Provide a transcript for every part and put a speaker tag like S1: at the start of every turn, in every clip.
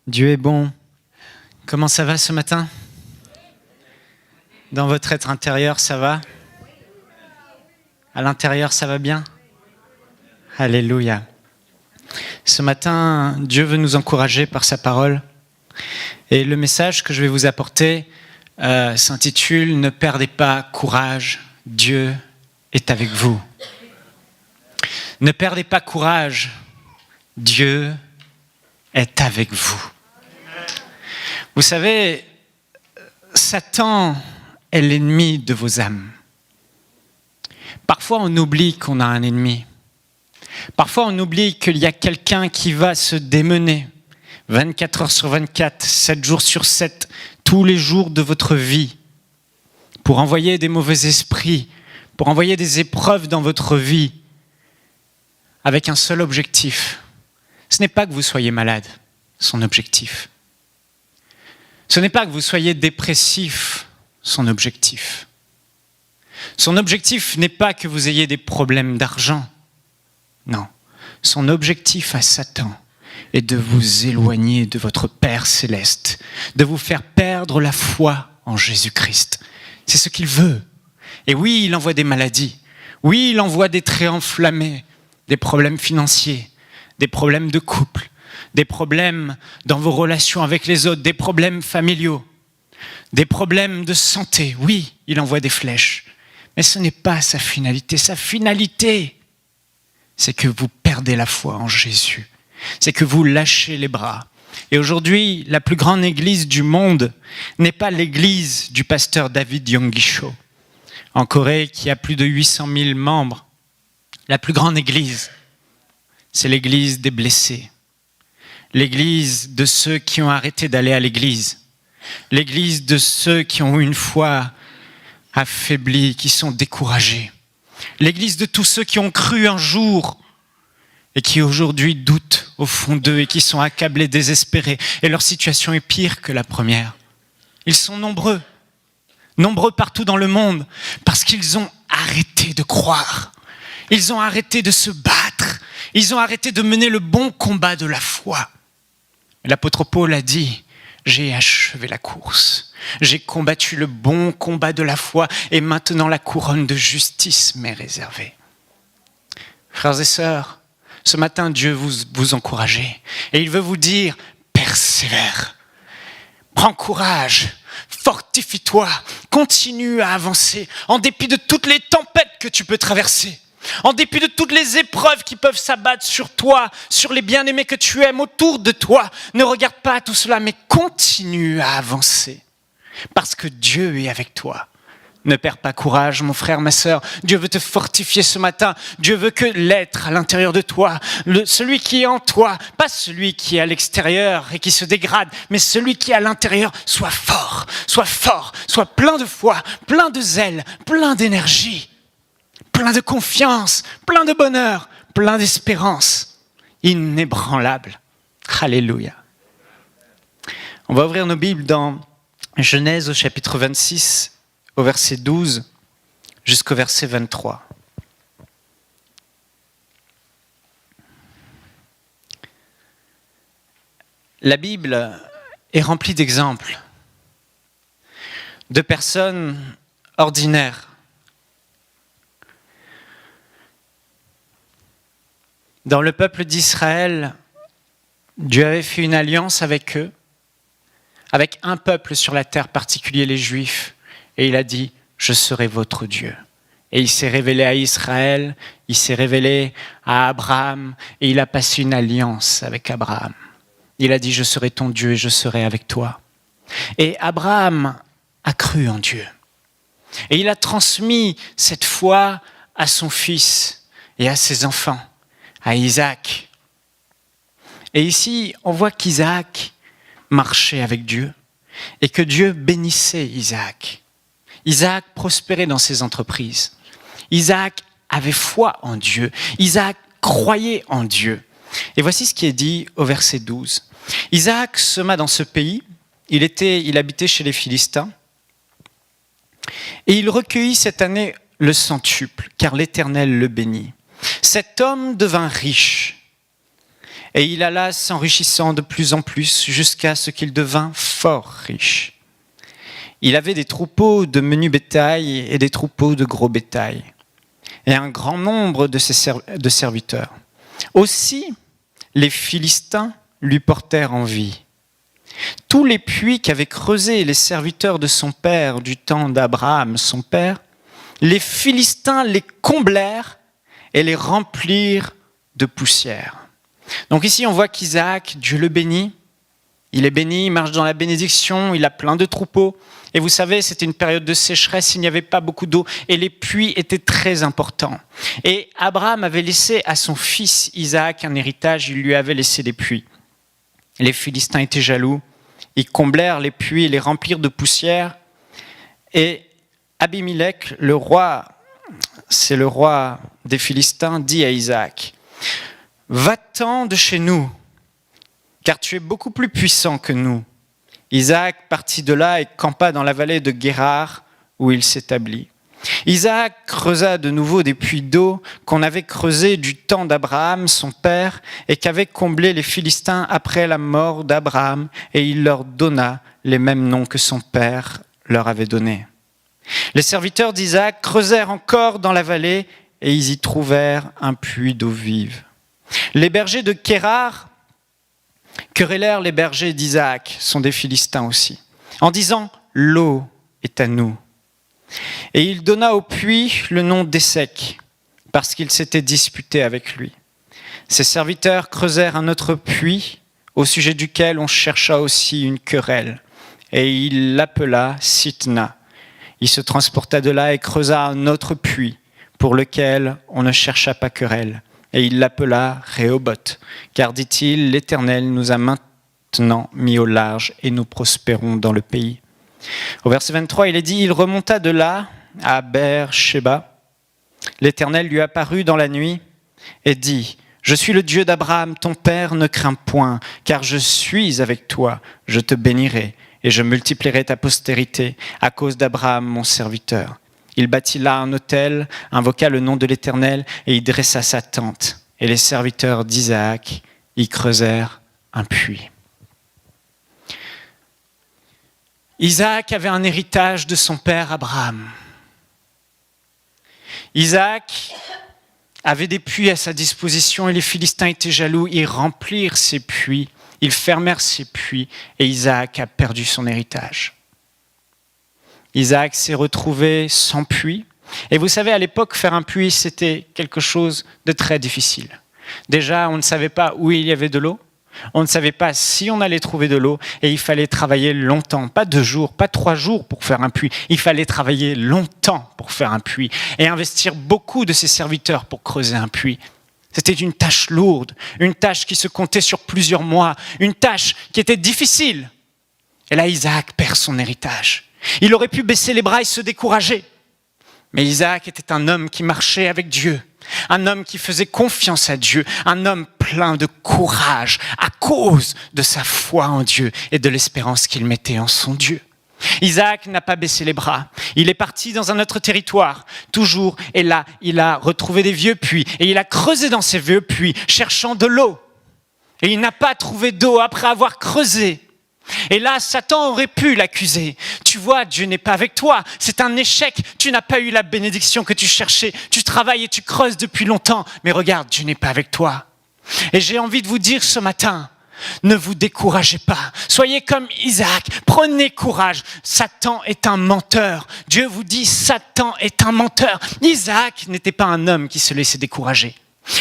S1: Dieu est bon. Comment ça va ce matin? Dans votre être intérieur, ça va? À l'intérieur, ça va bien? Alléluia. Ce matin, Dieu veut nous encourager par sa parole. Et le message que je vais vous apporter s'intitule « Ne perdez pas courage, Dieu est avec vous ». Ne perdez pas courage, Dieu est avec vous. Vous savez, Satan est l'ennemi de vos âmes. Parfois, on oublie qu'on a un ennemi. Parfois, on oublie qu'il y a quelqu'un qui va se démener 24 heures sur 24, 7 jours sur 7, tous les jours de votre vie, pour envoyer des mauvais esprits, pour envoyer des épreuves dans votre vie, avec un seul objectif. Ce n'est pas que vous soyez malade, son objectif. Ce n'est pas que vous soyez dépressif, son objectif. Son objectif n'est pas que vous ayez des problèmes d'argent. Non, son objectif à Satan est de vous éloigner de votre Père céleste, de vous faire perdre la foi en Jésus-Christ. C'est ce qu'il veut. Et oui, il envoie des maladies. Oui, il envoie des traits enflammés, des problèmes financiers, des problèmes de couple, des problèmes dans vos relations avec les autres, des problèmes familiaux, des problèmes de santé. Oui, il envoie des flèches. Mais ce n'est pas sa finalité. Sa finalité, c'est que vous perdez la foi en Jésus. C'est que vous lâchez les bras. Et aujourd'hui, la plus grande église du monde n'est pas l'église du pasteur David Yonggi-cho en Corée, qui a plus de 800 000 membres. La plus grande église, c'est l'église des blessés. L'église de ceux qui ont arrêté d'aller à l'église. L'église de ceux qui ont une foi affaiblie, qui sont découragés. L'église de tous ceux qui ont cru un jour et qui aujourd'hui doutent au fond d'eux et qui sont accablés, désespérés. Et leur situation est pire que la première. Ils sont nombreux partout dans le monde, parce qu'ils ont arrêté de croire. Ils ont arrêté de se battre. Ils ont arrêté de mener le bon combat de la foi. L'apôtre Paul a dit, j'ai achevé la course. J'ai combattu le bon combat de la foi et maintenant la couronne de justice m'est réservée. Frères et sœurs, ce matin, Dieu vous encourage et il veut vous dire, persévère, prends courage, fortifie-toi, continue à avancer en dépit de toutes les tempêtes que tu peux traverser. En dépit de toutes les épreuves qui peuvent s'abattre sur toi, sur les bien-aimés que tu aimes autour de toi, ne regarde pas tout cela, mais continue à avancer. Parce que Dieu est avec toi. Ne perds pas courage, mon frère, ma sœur. Dieu veut te fortifier ce matin. Dieu veut que l'être à l'intérieur de toi, celui qui est en toi, pas celui qui est à l'extérieur et qui se dégrade, mais celui qui est à l'intérieur, soit fort, soit plein de foi, plein de zèle, plein d'énergie. Plein de confiance, plein de bonheur, plein d'espérance, inébranlable. Alléluia. On va ouvrir nos Bibles dans Genèse au chapitre 26, au verset 12 jusqu'au verset 23. La Bible est remplie d'exemples de personnes ordinaires. Dans le peuple d'Israël, Dieu avait fait une alliance avec eux, avec un peuple sur la terre particulier, les Juifs. Et il a dit, je serai votre Dieu. Et il s'est révélé à Israël, il s'est révélé à Abraham, et il a passé une alliance avec Abraham. Il a dit, je serai ton Dieu et je serai avec toi. Et Abraham a cru en Dieu. Et il a transmis cette foi à son fils et à ses enfants. À Isaac. Et ici, on voit qu'Isaac marchait avec Dieu et que Dieu bénissait Isaac. Isaac prospérait dans ses entreprises. Isaac avait foi en Dieu. Isaac croyait en Dieu. Et voici ce qui est dit au verset 12. Isaac sema dans ce pays, il habitait chez les Philistins, et il recueillit cette année le centuple, car l'Éternel le bénit. Cet homme devint riche Et il alla s'enrichissant de plus en plus jusqu'à ce qu'il devint fort riche. Il avait des troupeaux de menu bétail et des troupeaux de gros bétail, et un grand nombre de serviteurs. Aussi, les Philistins lui portèrent envie. Tous les puits qu'avaient creusés les serviteurs de son père du temps d'Abraham, son père, les Philistins les comblèrent et les remplirent de poussière. Donc ici, on voit qu'Isaac, Dieu le bénit. Il est béni, il marche dans la bénédiction, il a plein de troupeaux. Et vous savez, c'était une période de sécheresse, il n'y avait pas beaucoup d'eau et les puits étaient très importants. Et Abraham avait laissé à son fils Isaac un héritage, il lui avait laissé des puits. Les Philistins étaient jaloux, ils comblèrent les puits et les remplirent de poussière. Et Abimelech, le roi, c'est le roi des Philistins, dit à Isaac, « Va-t'en de chez nous, car tu es beaucoup plus puissant que nous. » Isaac partit de là et campa dans la vallée de Guérar, où il s'établit. Isaac creusa de nouveau des puits d'eau qu'on avait creusés du temps d'Abraham, son père, et qu'avaient comblés les Philistins après la mort d'Abraham, et il leur donna les mêmes noms que son père leur avait donnés. Les serviteurs d'Isaac creusèrent encore dans la vallée, et ils y trouvèrent un puits d'eau vive. Les bergers de Guérar querellèrent les bergers d'Isaac, sont des Philistins aussi, en disant « L'eau est à nous ». Et il donna au puits le nom d'Essek, parce qu'il s'était disputé avec lui. Ses serviteurs creusèrent un autre puits, au sujet duquel on chercha aussi une querelle, et il l'appela Sitna. Il se transporta de là et creusa un autre puits, pour lequel on ne chercha pas querelle. Et il l'appela Rehoboth, car, dit-il, l'Éternel nous a maintenant mis au large et nous prospérons dans le pays. Au verset 23, il est dit, il remonta de là à Beer-Sheba. L'Éternel lui apparut dans la nuit et dit, je suis le Dieu d'Abraham, ton père, ne crains point, car je suis avec toi, je te bénirai et je multiplierai ta postérité à cause d'Abraham, mon serviteur. Il bâtit là un autel, invoqua le nom de l'Éternel et y dressa sa tente. Et les serviteurs d'Isaac y creusèrent un puits. Isaac avait un héritage de son père Abraham. Isaac avait des puits à sa disposition et les Philistins étaient jaloux. Ils remplirent ces puits, ils fermèrent ces puits et Isaac a perdu son héritage. Isaac s'est retrouvé sans puits. Et vous savez, à l'époque, faire un puits, c'était quelque chose de très difficile. Déjà, on ne savait pas où il y avait de l'eau. On ne savait pas si on allait trouver de l'eau. Et il fallait travailler longtemps. Pas 2 jours, pas 3 jours pour faire un puits. Il fallait travailler longtemps pour faire un puits. Et investir beaucoup de ses serviteurs pour creuser un puits. C'était une tâche lourde. Une tâche qui se comptait sur plusieurs mois. Une tâche qui était difficile. Et là, Isaac perd son héritage. Il aurait pu baisser les bras et se décourager. Mais Isaac était un homme qui marchait avec Dieu, un homme qui faisait confiance à Dieu, un homme plein de courage à cause de sa foi en Dieu et de l'espérance qu'il mettait en son Dieu. Isaac n'a pas baissé les bras. Il est parti dans un autre territoire, toujours, et là, il a retrouvé des vieux puits, et il a creusé dans ces vieux puits, cherchant de l'eau. Et il n'a pas trouvé d'eau après avoir creusé. Et là, Satan aurait pu l'accuser. Tu vois, Dieu n'est pas avec toi. C'est un échec. Tu n'as pas eu la bénédiction que tu cherchais. Tu travailles et tu creuses depuis longtemps. Mais regarde, Dieu n'est pas avec toi. Et j'ai envie de vous dire ce matin, ne vous découragez pas. Soyez comme Isaac. Prenez courage. Satan est un menteur. Dieu vous dit, Satan est un menteur. Isaac n'était pas un homme qui se laissait décourager.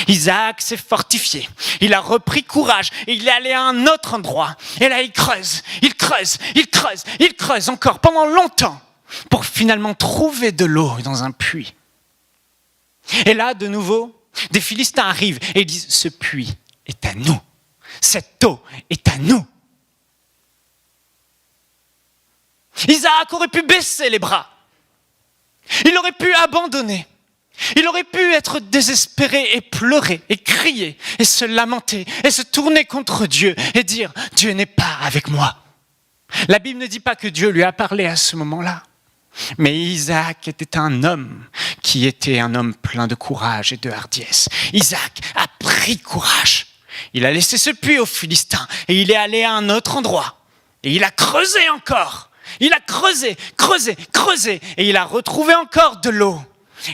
S1: Isaac s'est fortifié, il a repris courage et il est allé à un autre endroit. Et là, il creuse encore pendant longtemps pour finalement trouver de l'eau dans un puits. Et là, de nouveau, des Philistins arrivent et disent « Ce puits est à nous, cette eau est à nous ». Isaac aurait pu baisser les bras, il aurait pu abandonner. Il aurait pu être désespéré et pleurer et crier et se lamenter et se tourner contre Dieu et dire « Dieu n'est pas avec moi ». La Bible ne dit pas que Dieu lui a parlé à ce moment-là. Mais Isaac était un homme qui était un homme plein de courage et de hardiesse. Isaac a pris courage. Il a laissé ce puits aux Philistins et il est allé à un autre endroit. Et il a creusé encore. Il a creusé et il a retrouvé encore de l'eau.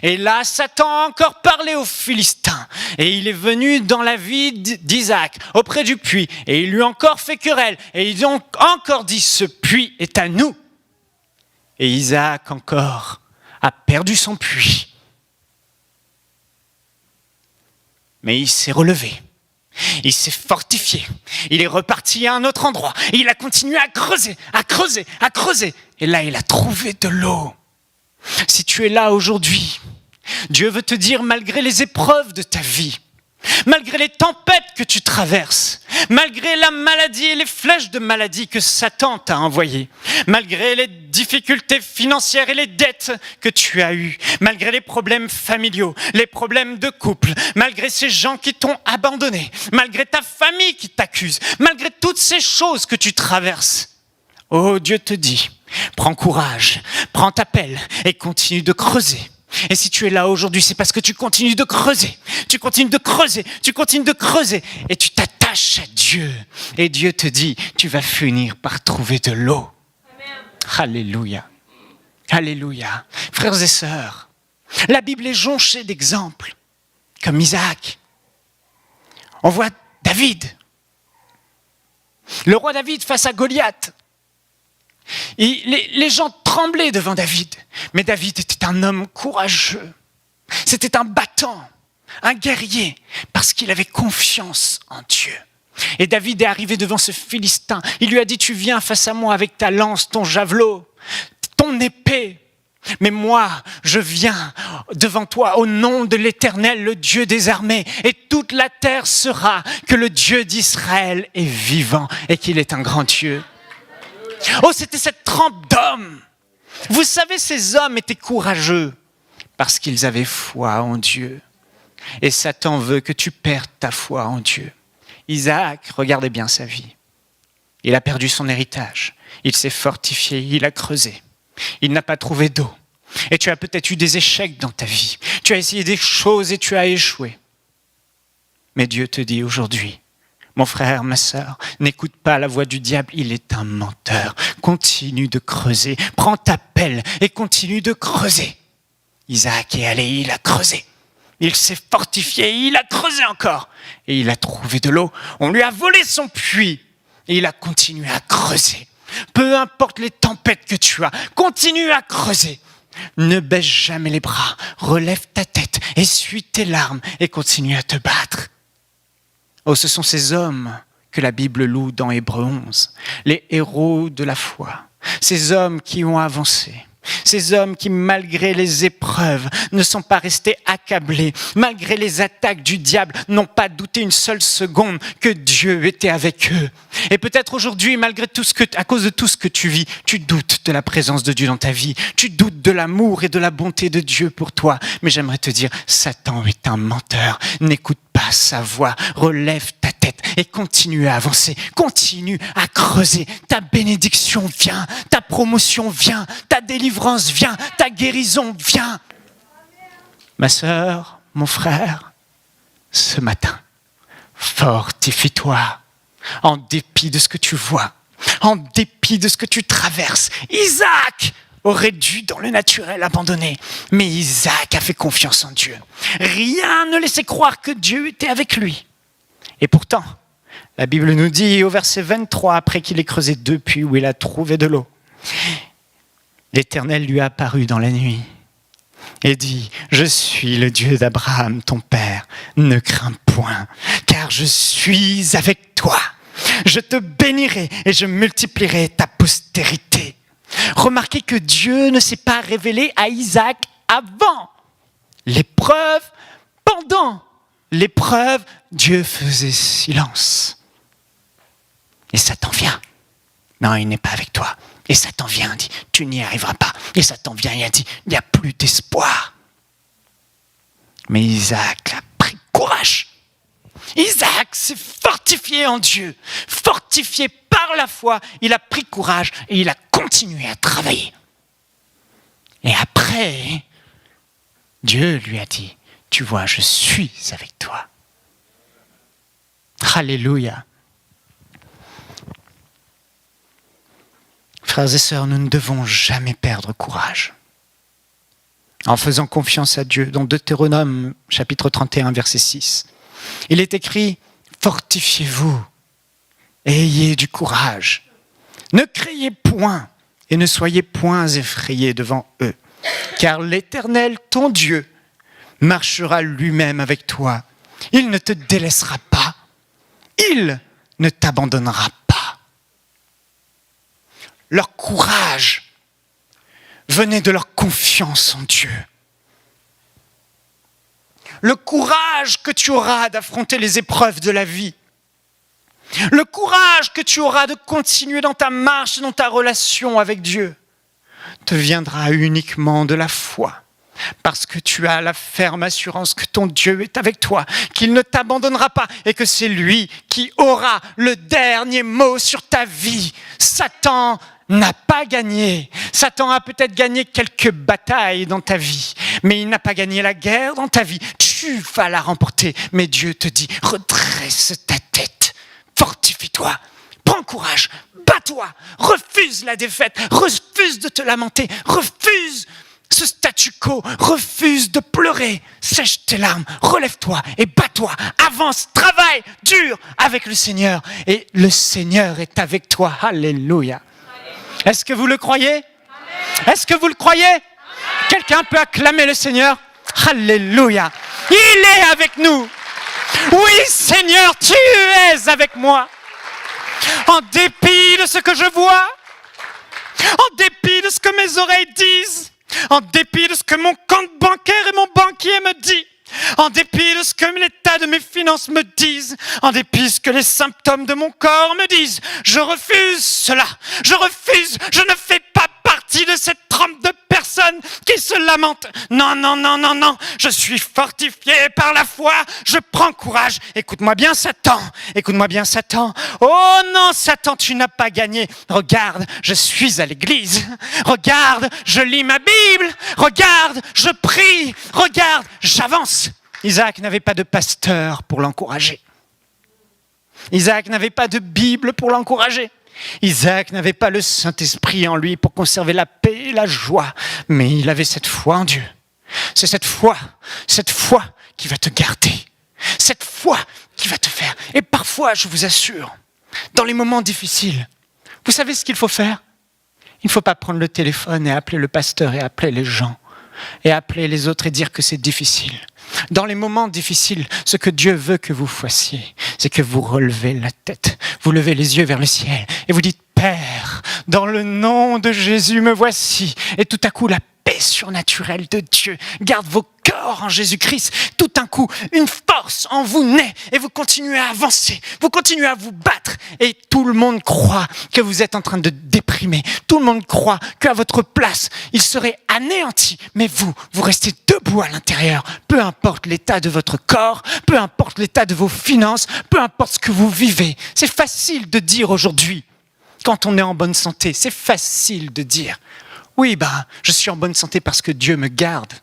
S1: Et là, Satan a encore parlé aux Philistins. Et il est venu dans la vie d'Isaac, auprès du puits. Et il lui a encore fait querelle. Et ils ont encore dit, ce puits est à nous. Et Isaac encore a perdu son puits. Mais il s'est relevé. Il s'est fortifié. Il est reparti à un autre endroit. Et il a continué à creuser. Et là, il a trouvé de l'eau. Si tu es là aujourd'hui, Dieu veut te dire, malgré les épreuves de ta vie, malgré les tempêtes que tu traverses, malgré la maladie et les flèches de maladie que Satan t'a envoyées, malgré les difficultés financières et les dettes que tu as eues, malgré les problèmes familiaux, les problèmes de couple, malgré ces gens qui t'ont abandonné, malgré ta famille qui t'accuse, malgré toutes ces choses que tu traverses, oh, Dieu te dit, prends courage, prends ta pelle et continue de creuser. Et si tu es là aujourd'hui, c'est parce que tu continues de creuser. Tu continues de creuser et tu t'attaches à Dieu. Et Dieu te dit, tu vas finir par trouver de l'eau. Amen. Alléluia. Alléluia. Frères et sœurs, la Bible est jonchée d'exemples, comme Isaac. On voit David, le roi David face à Goliath. Les gens tremblaient devant David, mais David était un homme courageux, c'était un battant, un guerrier, parce qu'il avait confiance en Dieu. Et David est arrivé devant ce Philistin, il lui a dit, tu viens face à moi avec ta lance, ton javelot, ton épée, mais moi, je viens devant toi au nom de l'Éternel, le Dieu des armées, et toute la terre saura que le Dieu d'Israël est vivant et qu'il est un grand Dieu. Oh, c'était cette trempe d'hommes. Vous savez, ces hommes étaient courageux parce qu'ils avaient foi en Dieu. Et Satan veut que tu perdes ta foi en Dieu. Isaac, regardez bien sa vie. Il a perdu son héritage. Il s'est fortifié, il a creusé. Il n'a pas trouvé d'eau. Et tu as peut-être eu des échecs dans ta vie. Tu as essayé des choses et tu as échoué. Mais Dieu te dit aujourd'hui, mon frère, ma sœur, n'écoute pas la voix du diable, il est un menteur. Continue de creuser, prends ta pelle et continue de creuser. Isaac est allé, il a creusé. Il s'est fortifié, il a creusé encore. Et il a trouvé de l'eau. On lui a volé son puits. Et il a continué à creuser. Peu importe les tempêtes que tu as, continue à creuser. Ne baisse jamais les bras, relève ta tête, essuie tes larmes et continue à te battre. Oh, ce sont ces hommes que la Bible loue dans Hébreux 11, les héros de la foi, ces hommes qui ont avancé, ces hommes qui, malgré les épreuves, ne sont pas restés accablés, malgré les attaques du diable, n'ont pas douté une seule seconde que Dieu était avec eux. Et peut-être aujourd'hui, malgré tout à cause de tout ce que tu vis, tu doutes de la présence de Dieu dans ta vie, tu doutes de l'amour et de la bonté de Dieu pour toi. Mais j'aimerais te dire, Satan est un menteur, n'écoute pas sa voix, relève ta tête et continue à avancer, continue à creuser. Ta bénédiction vient, ta promotion vient, ta délivrance vient, ta guérison vient. Ma sœur, mon frère, ce matin, fortifie-toi en dépit de ce que tu vois, en dépit de ce que tu traverses. Isaac aurait dû, dans le naturel, abandonner. Mais Isaac a fait confiance en Dieu. Rien ne laissait croire que Dieu était avec lui. Et pourtant, la Bible nous dit au verset 23, après qu'il ait creusé 2 puits où il a trouvé de l'eau, l'Éternel lui a apparu dans la nuit et dit, je suis le Dieu d'Abraham, ton père, ne crains point, car je suis avec toi. Je te bénirai et je multiplierai ta postérité. Remarquez que Dieu ne s'est pas révélé à Isaac avant l'épreuve. Pendant l'épreuve, Dieu faisait silence. Et Satan vient. Non, il n'est pas avec toi. Et Satan vient, dit, tu n'y arriveras pas. Et Satan vient et dit, il n'y a plus d'espoir. Mais Isaac a pris courage. Isaac s'est fortifié en Dieu, fortifié par la foi, il a pris courage et il a continué à travailler. Et après, Dieu lui a dit, tu vois, je suis avec toi. Alléluia. Frères et sœurs, nous ne devons jamais perdre courage. En faisant confiance à Dieu, dans Deutéronome, chapitre 31, verset 6, il est écrit « Fortifiez-vous et ayez du courage. Ne criez point et ne soyez point effrayés devant eux, car l'Éternel, ton Dieu, marchera lui-même avec toi. Il ne te délaissera pas. Il ne t'abandonnera pas. » Leur courage venait de leur confiance en Dieu. Le courage que tu auras d'affronter les épreuves de la vie, le courage que tu auras de continuer dans ta marche, dans ta relation avec Dieu, te viendra uniquement de la foi. Parce que tu as la ferme assurance que ton Dieu est avec toi, qu'il ne t'abandonnera pas et que c'est lui qui aura le dernier mot sur ta vie. Satan n'a pas gagné. Satan a peut-être gagné quelques batailles dans ta vie, mais il n'a pas gagné la guerre dans ta vie. Tu vas la remporter, mais Dieu te dit, redresse ta tête, fortifie-toi, prends courage, bats-toi, refuse la défaite, refuse de te lamenter, refuse ce statu quo, refuse de pleurer, sèche tes larmes, relève-toi et bats-toi, avance, travaille dur avec le Seigneur et le Seigneur est avec toi. Alléluia. Est-ce que vous le croyez? Est-ce que vous le croyez? Quelqu'un peut acclamer le Seigneur? Alléluia. Il est avec nous. Oui, Seigneur, tu es avec moi. En dépit de ce que je vois, en dépit de ce que mes oreilles disent, en dépit de ce que mon compte bancaire et mon banquier me dit, en dépit de ce que l'état de mes finances me disent, en dépit de ce que les symptômes de mon corps me disent, je refuse cela, je refuse, je ne fais pas partie de cette trempe de personnes qui se lamentent. Non, non, non, non, non, je suis fortifié par la foi, je prends courage. Écoute-moi bien, Satan, écoute-moi bien, Satan. Oh non, Satan, tu n'as pas gagné. Regarde, je suis à l'église. Regarde, je lis ma Bible. Regarde, je prie. Regarde, j'avance. Isaac n'avait pas de pasteur pour l'encourager. Isaac n'avait pas de Bible pour l'encourager. Isaac n'avait pas le Saint-Esprit en lui pour conserver la paix et la joie, mais il avait cette foi en Dieu. C'est cette foi qui va te garder, cette foi qui va te faire. Et parfois, je vous assure, dans les moments difficiles, vous savez ce qu'il faut faire? Il ne faut pas prendre le téléphone et appeler le pasteur et appeler les gens et appeler les autres et dire que c'est difficile. Dans les moments difficiles, ce que Dieu veut que vous fassiez, c'est que vous relevez la tête, vous levez les yeux vers le ciel et vous dites « Père, dans le nom de Jésus, me voici ». Et tout à coup, la paix surnaturelle de Dieu garde vos corps en Jésus-Christ. Tout d'un coup, une force en vous naît et vous continuez à avancer, vous continuez à vous battre et tout le monde croit que vous êtes en train de déprimer. Tout le monde croit qu'à votre place, il serait anéanti. Mais vous restez debout à l'intérieur. Peu importe l'état de votre corps, peu importe l'état de vos finances, peu importe ce que vous vivez. C'est facile de dire aujourd'hui, quand on est en bonne santé, c'est facile de dire « Oui, je suis en bonne santé parce que Dieu me garde.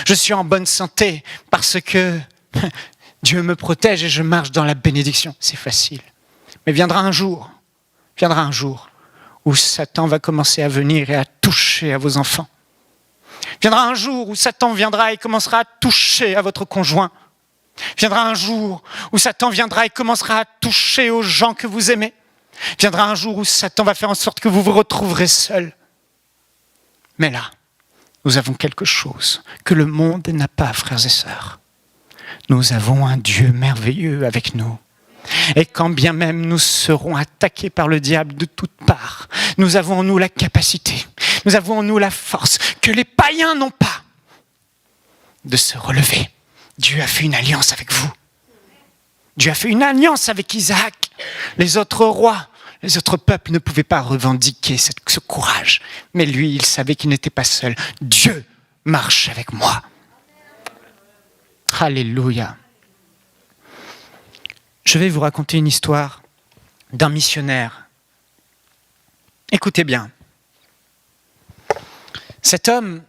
S1: Je suis en bonne santé parce que Dieu me protège et je marche dans la bénédiction. » C'est facile. Mais viendra un jour où Satan va commencer à venir et à toucher à vos enfants. Viendra un jour où Satan viendra et commencera à toucher à votre conjoint. Viendra un jour où Satan viendra et commencera à toucher aux gens que vous aimez. Viendra un jour où Satan va faire en sorte que vous vous retrouverez seul. Mais là, nous avons quelque chose que le monde n'a pas, frères et sœurs. Nous avons un Dieu merveilleux avec nous. Et quand bien même nous serons attaqués par le diable de toutes parts, nous avons en nous la capacité, nous avons en nous la force que les païens n'ont pas de se relever. Dieu a fait une alliance avec vous. Dieu a fait une alliance avec Isaac. Les autres rois, les autres peuples ne pouvaient pas revendiquer ce courage. Mais lui, il savait qu'il n'était pas seul. Dieu marche avec moi. Alléluia. Je vais vous raconter une histoire d'un missionnaire. Écoutez bien. Cet homme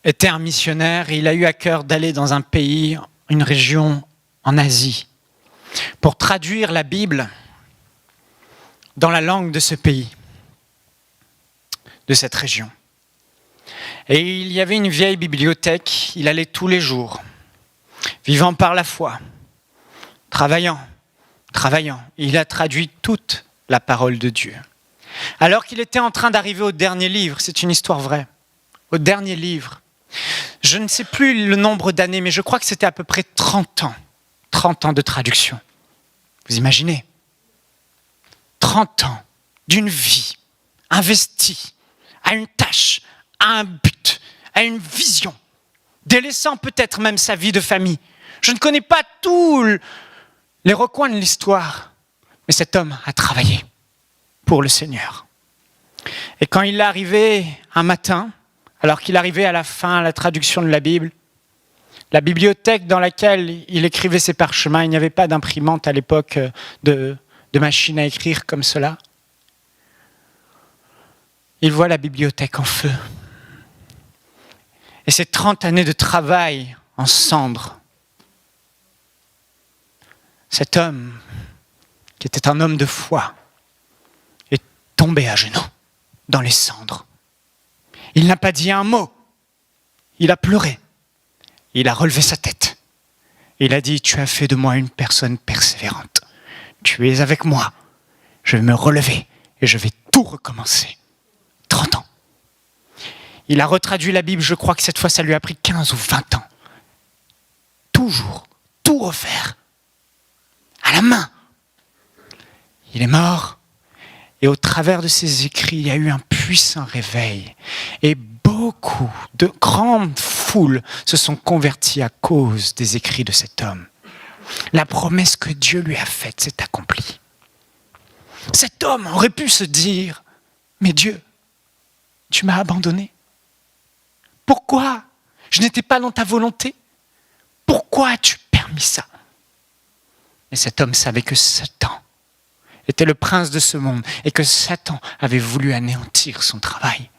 S1: était un missionnaire et il a eu à cœur d'aller dans un pays, une région en Asie, pour traduire la Bible dans la langue de ce pays, de cette région. Et il y avait une vieille bibliothèque, il allait tous les jours, vivant par la foi, travaillant. Il a traduit toute la parole de Dieu. Alors qu'il était en train d'arriver au dernier livre, c'est une histoire vraie, au dernier livre, je ne sais plus le nombre d'années, mais je crois que c'était à peu près 30 ans de traduction. Vous imaginez ? 30 ans d'une vie investie à une tâche, à un but, à une vision, délaissant peut-être même sa vie de famille. Je ne connais pas tous les recoins de l'histoire, mais cet homme a travaillé pour le Seigneur. Et quand il est arrivé un matin, alors qu'il arrivait à la fin, à la traduction de la Bible, la bibliothèque dans laquelle il écrivait ses parchemins, il n'y avait pas d'imprimante à l'époque de machine à écrire comme cela. Il voit la bibliothèque en feu. Et ces 30 années de travail en cendres. Cet homme, qui était un homme de foi, est tombé à genoux dans les cendres. Il n'a pas dit un mot. Il a pleuré. Il a relevé sa tête. Il a dit, tu as fait de moi une personne persévérante. Tu es avec moi. Je vais me relever et je vais tout recommencer. 30 ans. Il a retraduit la Bible, je crois que cette fois, ça lui a pris 15 ou 20 ans. Toujours, tout refaire. À la main. Il est mort. Et au travers de ses écrits, il y a eu un puissant réveil. Et beaucoup de grandes foules se sont converties à cause des écrits de cet homme. La promesse que Dieu lui a faite s'est accomplie. Cet homme aurait pu se dire, mais Dieu, tu m'as abandonné. Pourquoi ? Je n'étais pas dans ta volonté. Pourquoi as-tu permis ça ? Mais cet homme savait que Satan était le prince de ce monde et que Satan avait voulu anéantir son travail.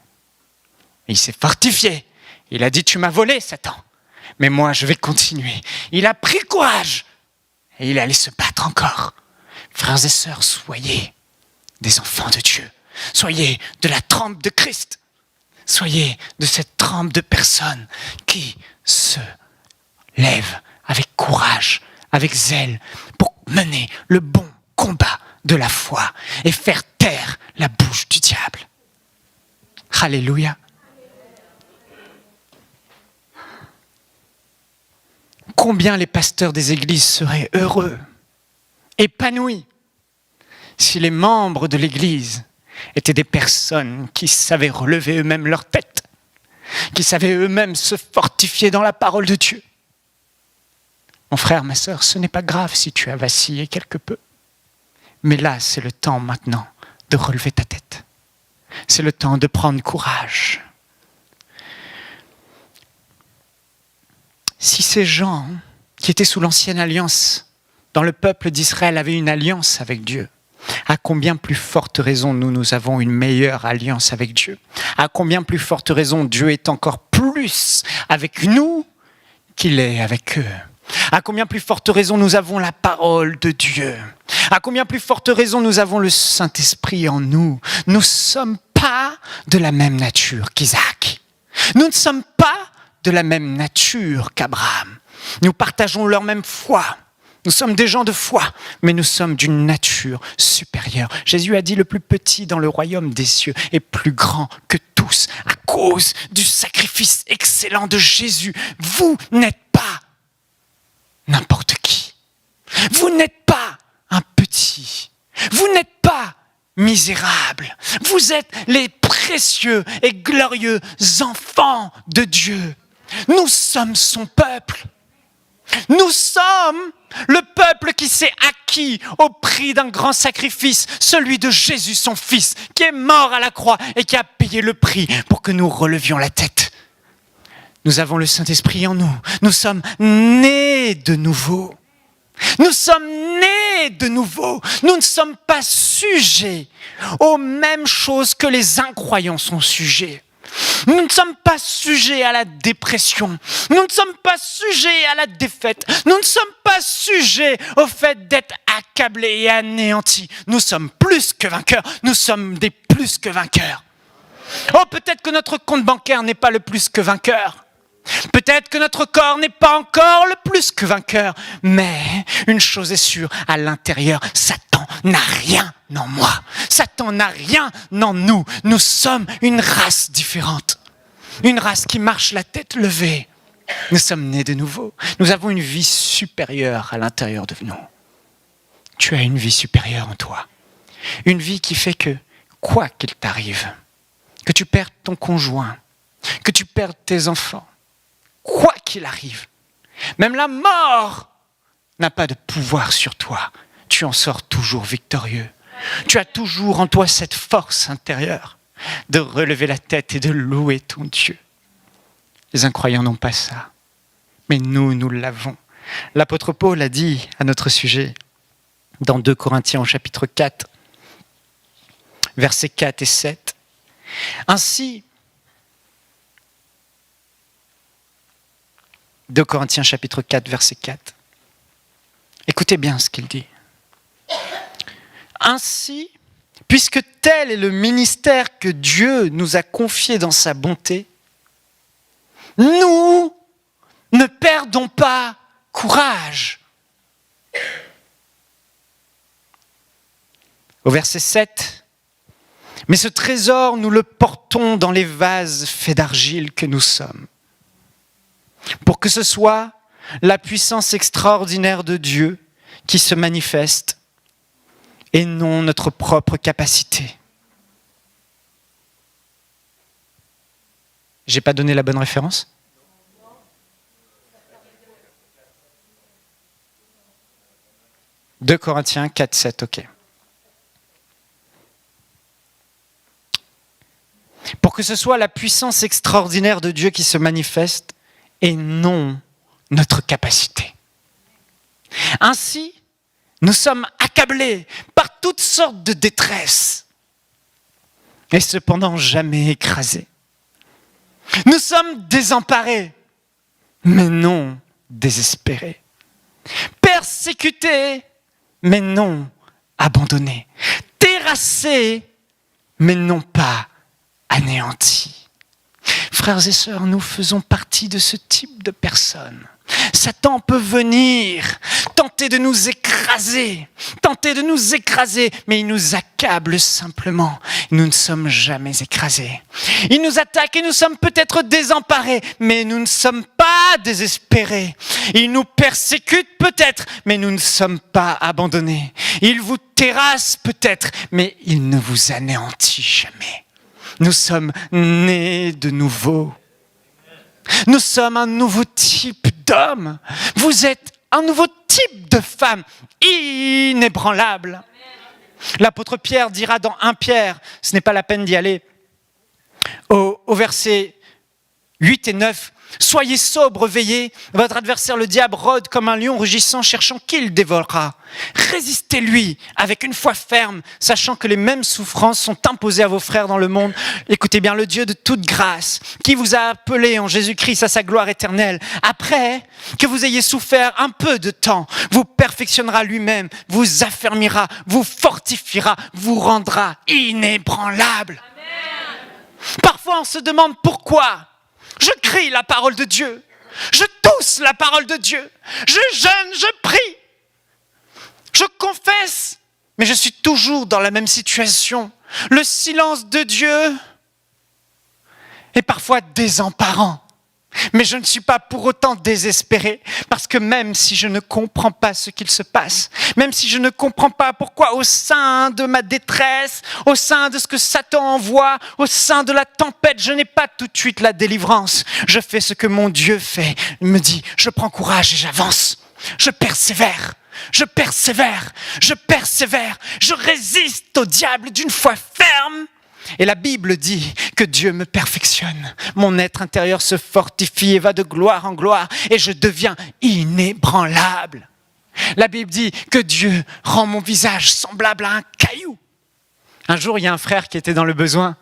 S1: Et il s'est fortifié. Il a dit, tu m'as volé, Satan. Mais moi, je vais continuer. Il a pris courage. Et il allait se battre encore. Frères et sœurs, soyez des enfants de Dieu. Soyez de la trempe de Christ. Soyez de cette trempe de personnes qui se lèvent avec courage, avec zèle, pour mener le bon combat de la foi et faire taire la bouche du diable. Alléluia. Combien les pasteurs des églises seraient heureux, épanouis, si les membres de l'église étaient des personnes qui savaient relever eux-mêmes leur tête, qui savaient eux-mêmes se fortifier dans la parole de Dieu. Mon frère, ma sœur, ce n'est pas grave si tu as vacillé quelque peu. Mais là, c'est le temps maintenant de relever ta tête. C'est le temps de prendre courage. Si ces gens qui étaient sous l'ancienne alliance, dans le peuple d'Israël, avaient une alliance avec Dieu, à combien plus forte raison nous avons une meilleure alliance avec Dieu ? À combien plus forte raison Dieu est encore plus avec nous qu'il est avec eux ? À combien plus forte raison nous avons la parole de Dieu ? À combien plus forte raison nous avons le Saint-Esprit en nous ? Nous ne sommes pas de la même nature qu'Isaac. Nous ne sommes pas de la même nature qu'Abraham. Nous partageons leur même foi. Nous sommes des gens de foi, mais nous sommes d'une nature supérieure. Jésus a dit, le plus petit dans le royaume des cieux est plus grand que tous. À cause du sacrifice excellent de Jésus, vous n'êtes pas n'importe qui. Vous n'êtes pas un petit. Vous n'êtes pas misérable. Vous êtes les précieux et glorieux enfants de Dieu. Nous sommes son peuple. Nous sommes le peuple qui s'est acquis au prix d'un grand sacrifice, celui de Jésus, son Fils, qui est mort à la croix et qui a payé le prix pour que nous relevions la tête. Nous avons le Saint-Esprit en nous. Nous sommes nés de nouveau. Nous sommes nés de nouveau. Nous ne sommes pas sujets aux mêmes choses que les incroyants sont sujets. Nous ne sommes pas sujets à la dépression. Nous ne sommes pas sujets à la défaite. Nous ne sommes pas sujets au fait d'être accablés et anéantis. Nous sommes plus que vainqueurs. Nous sommes des plus que vainqueurs. Oh, peut-être que notre compte bancaire n'est pas le plus que vainqueur. Peut-être que notre corps n'est pas encore le plus que vainqueur. Mais une chose est sûre, à l'intérieur, Satan n'a rien en moi. Satan n'a rien en nous. Nous sommes une race différente. Une race qui marche la tête levée. Nous sommes nés de nouveau. Nous avons une vie supérieure à l'intérieur de nous. Tu as une vie supérieure en toi. Une vie qui fait que, quoi qu'il t'arrive, que tu perdes ton conjoint, que tu perdes tes enfants, quoi qu'il arrive, même la mort n'a pas de pouvoir sur toi. Tu en sors toujours victorieux. Tu as toujours en toi cette force intérieure de relever la tête et de louer ton Dieu. Les incroyants n'ont pas ça, mais nous l'avons. L'apôtre Paul a dit à notre sujet, dans 2 Corinthiens au chapitre 4, versets 4 et 7, ainsi, 2 Corinthiens chapitre 4, verset 4. Écoutez bien ce qu'il dit. Ainsi, puisque tel est le ministère que Dieu nous a confié dans sa bonté, nous ne perdons pas courage. Au verset 7, mais ce trésor, nous le portons dans les vases faits d'argile que nous sommes, pour que ce soit la puissance extraordinaire de Dieu qui se manifeste et non notre propre capacité. J'ai pas donné la bonne référence ? « 2 Corinthiens 4, 7, ok. Pour que ce soit la puissance extraordinaire de Dieu qui se manifeste et non notre capacité. Ainsi, nous sommes accablés par toutes sortes de détresse et cependant jamais écrasés. Nous sommes désemparés, mais non désespérés. Persécutés, mais non abandonnés. Terrassés, mais non pas anéantis. Frères et sœurs, nous faisons partie de ce type de personnes. Satan peut venir, tenter de nous écraser, mais il nous accable simplement. Nous ne sommes jamais écrasés. Il nous attaque et nous sommes peut-être désemparés, mais nous ne sommes pas désespérés. Il nous persécute peut-être, mais nous ne sommes pas abandonnés. Il vous terrasse peut-être, mais il ne vous anéantit jamais. Nous sommes nés de nouveau. Nous sommes un nouveau type d'homme. Vous êtes un nouveau type de femme, inébranlable. L'apôtre Pierre dira dans 1 Pierre, ce n'est pas la peine d'y aller, au verset 8 et 9, « Soyez sobres, veillez, votre adversaire le diable rôde comme un lion rugissant, cherchant qui le dévorera. Résistez-lui avec une foi ferme, sachant que les mêmes souffrances sont imposées à vos frères dans le monde. Écoutez bien, le Dieu de toute grâce, qui vous a appelé en Jésus-Christ à sa gloire éternelle, après que vous ayez souffert un peu de temps, vous perfectionnera lui-même, vous affermira, vous fortifiera, vous rendra inébranlable. » Parfois on se demande pourquoi. Je crie la parole de Dieu. Je tousse la parole de Dieu. Je jeûne, je prie. Je confesse. Mais je suis toujours dans la même situation. Le silence de Dieu est parfois désemparant. Mais je ne suis pas pour autant désespéré, parce que même si je ne comprends pas ce qu'il se passe, même si je ne comprends pas pourquoi au sein de ma détresse, au sein de ce que Satan envoie, au sein de la tempête, je n'ai pas tout de suite la délivrance. Je fais ce que mon Dieu fait. Il me dit, je prends courage et j'avance. Je persévère. Je résiste au diable d'une foi ferme. Et la Bible dit que Dieu me perfectionne. Mon être intérieur se fortifie et va de gloire en gloire et je deviens inébranlable. La Bible dit que Dieu rend mon visage semblable à un caillou. Un jour, il y a un frère qui était dans le besoin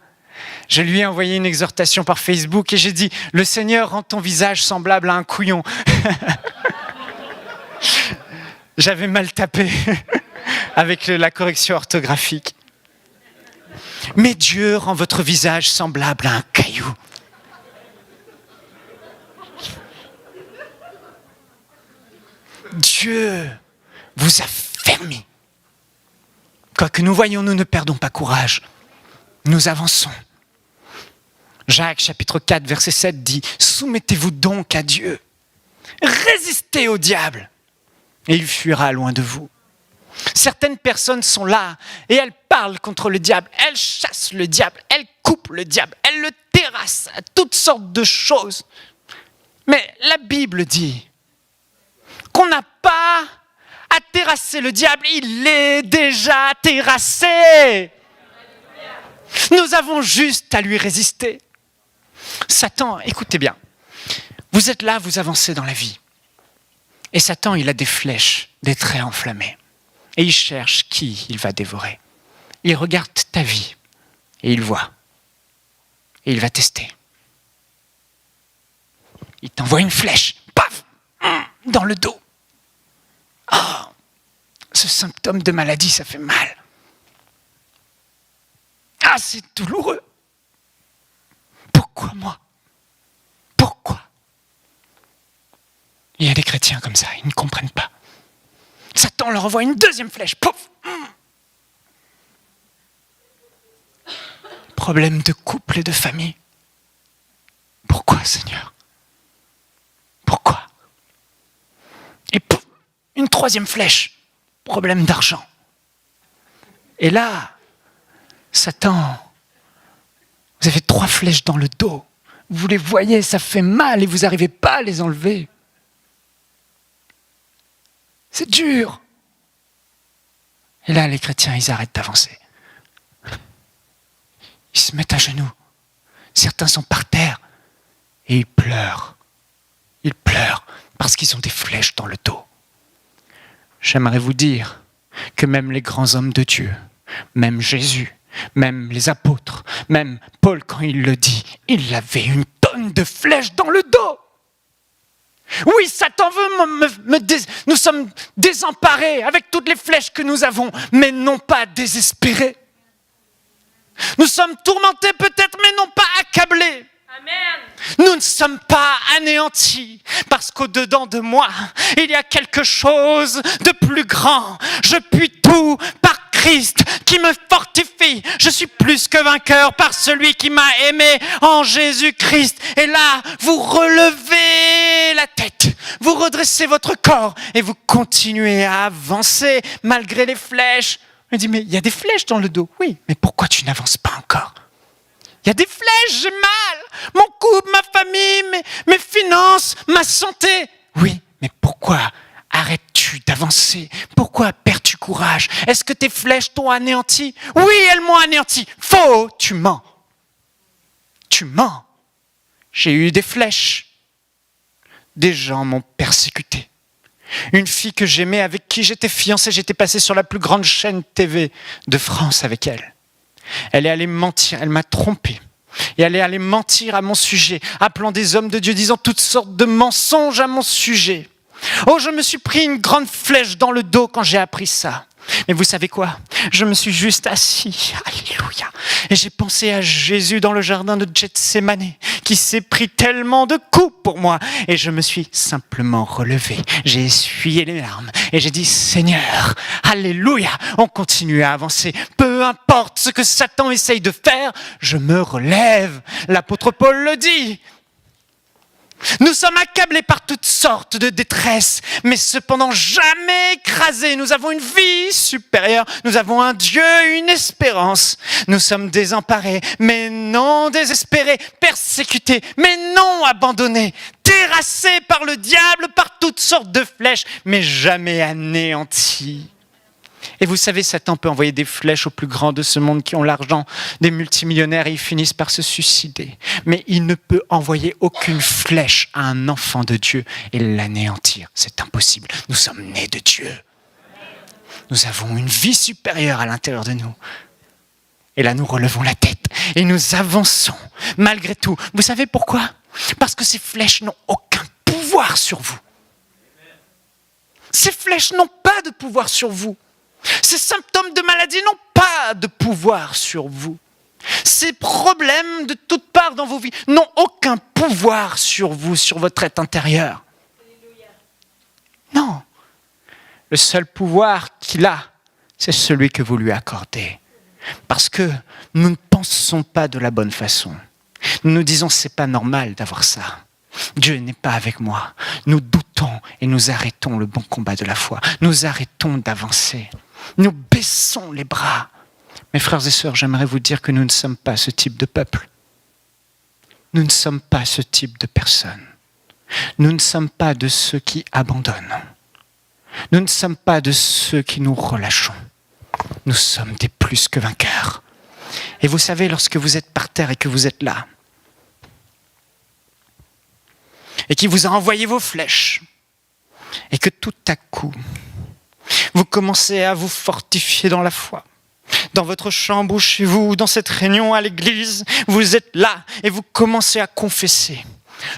S1: Je lui ai envoyé une exhortation par Facebook et j'ai dit « Le Seigneur rend ton visage semblable à un couillon ». J'avais mal tapé avec la correction orthographique. Mais Dieu rend votre visage semblable à un caillou. Dieu vous a fermé. Quoi que nous voyons, nous ne perdons pas courage. Nous avançons. Jacques chapitre 4 verset 7 dit « Soumettez-vous donc à Dieu. Résistez au diable et il fuira loin de vous. » Certaines personnes sont là et elles parlent contre le diable, elles chassent le diable, elles coupent le diable, elles le terrassent à toutes sortes de choses. Mais la Bible dit qu'on n'a pas à terrasser le diable, il est déjà terrassé. Nous avons juste à lui résister. Satan, écoutez bien, vous êtes là, vous avancez dans la vie. Et Satan, il a des flèches, des traits enflammés. Et il cherche qui il va dévorer. Il regarde ta vie et il voit. Et il va tester. Il t'envoie une flèche, paf, dans le dos. Oh, ce symptôme de maladie, ça fait mal. Ah, c'est douloureux. Pourquoi moi? Pourquoi? Il y a des chrétiens comme ça, ils ne comprennent pas. Satan leur envoie une deuxième flèche, pouf. Problème de couple et de famille. Pourquoi, Seigneur? Pourquoi? Et pouf, une troisième flèche, problème d'argent. Et là, Satan, vous avez 3 flèches dans le dos. Vous les voyez, ça fait mal et vous n'arrivez pas à les enlever. C'est dur. Et là, les chrétiens, ils arrêtent d'avancer. Ils se mettent à genoux. Certains sont par terre et ils pleurent. Ils pleurent parce qu'ils ont des flèches dans le dos. J'aimerais vous dire que même les grands hommes de Dieu, même Jésus, même les apôtres, même Paul, quand il le dit, il avait une tonne de flèches dans le dos. Oui, Satan veut nous sommes désemparés avec toutes les flèches que nous avons, mais non pas désespérés. Nous sommes tourmentés peut-être, mais non pas accablés. Amen. Nous ne sommes pas anéantis, parce qu'au-dedans de moi, il y a quelque chose de plus grand. Je puis tout par Christ qui me fortifie. Je suis plus que vainqueur par celui qui m'a aimé en Jésus-Christ. Et là, vous relevez la tête, vous redressez votre corps et vous continuez à avancer malgré les flèches. Je me dis, mais il y a des flèches dans le dos. Oui, mais pourquoi tu n'avances pas encore? Il y a des flèches, j'ai mal. Mon couple, ma famille, mes finances, ma santé. Oui, mais pourquoi arrêtes-tu d'avancer? Pourquoi perds-tu courage? Est-ce que tes flèches t'ont anéanti? Oui, elles m'ont anéanti. Faux, tu mens. Tu mens. J'ai eu des flèches. Des gens m'ont persécuté. Une fille que j'aimais, avec qui j'étais fiancé, j'étais passé sur la plus grande chaîne TV de France avec elle. Elle est allée mentir, elle m'a trompé. Et elle est allée mentir à mon sujet, appelant des hommes de Dieu, disant toutes sortes de mensonges à mon sujet. Oh, je me suis pris une grande flèche dans le dos quand j'ai appris ça. Mais vous savez quoi? Je me suis juste assis, alléluia, et j'ai pensé à Jésus dans le jardin de Gethsémani, qui s'est pris tellement de coups pour moi, et je me suis simplement relevé, j'ai essuyé les larmes, et j'ai dit, Seigneur, alléluia, on continue à avancer, peu importe ce que Satan essaye de faire, je me relève. L'apôtre Paul le dit. Nous sommes accablés par toutes sortes de détresse, mais cependant jamais écrasés. Nous avons une vie supérieure, nous avons un Dieu, une espérance. Nous sommes désemparés, mais non désespérés, persécutés, mais non abandonnés, terrassés par le diable, par toutes sortes de flèches, mais jamais anéantis. Et vous savez, Satan peut envoyer des flèches aux plus grands de ce monde qui ont l'argent, des multimillionnaires, et ils finissent par se suicider. Mais il ne peut envoyer aucune flèche à un enfant de Dieu et l'anéantir. C'est impossible. Nous sommes nés de Dieu. Nous avons une vie supérieure à l'intérieur de nous. Et là, nous relevons la tête et nous avançons malgré tout. Vous savez pourquoi ? Parce que ces flèches n'ont aucun pouvoir sur vous. Ces flèches n'ont pas de pouvoir sur vous. Ces symptômes de maladie n'ont pas de pouvoir sur vous. Ces problèmes de toutes parts dans vos vies n'ont aucun pouvoir sur vous, sur votre être intérieur. Non. Le seul pouvoir qu'il a, c'est celui que vous lui accordez. Parce que nous ne pensons pas de la bonne façon. Nous nous disons, c'est pas normal d'avoir ça. Dieu n'est pas avec moi. Nous doutons et nous arrêtons le bon combat de la foi. Nous arrêtons d'avancer. Nous baissons les bras. Mes frères et sœurs, j'aimerais vous dire que nous ne sommes pas ce type de peuple. Nous ne sommes pas ce type de personnes. Nous ne sommes pas de ceux qui abandonnent. Nous ne sommes pas de ceux qui nous relâchons. Nous sommes des plus que vainqueurs. Et vous savez, lorsque vous êtes par terre et que vous êtes là, et qu'il vous a envoyé vos flèches, et que tout à coup, vous commencez à vous fortifier dans la foi, dans votre chambre ou chez vous, dans cette réunion à l'église, vous êtes là et vous commencez à confesser.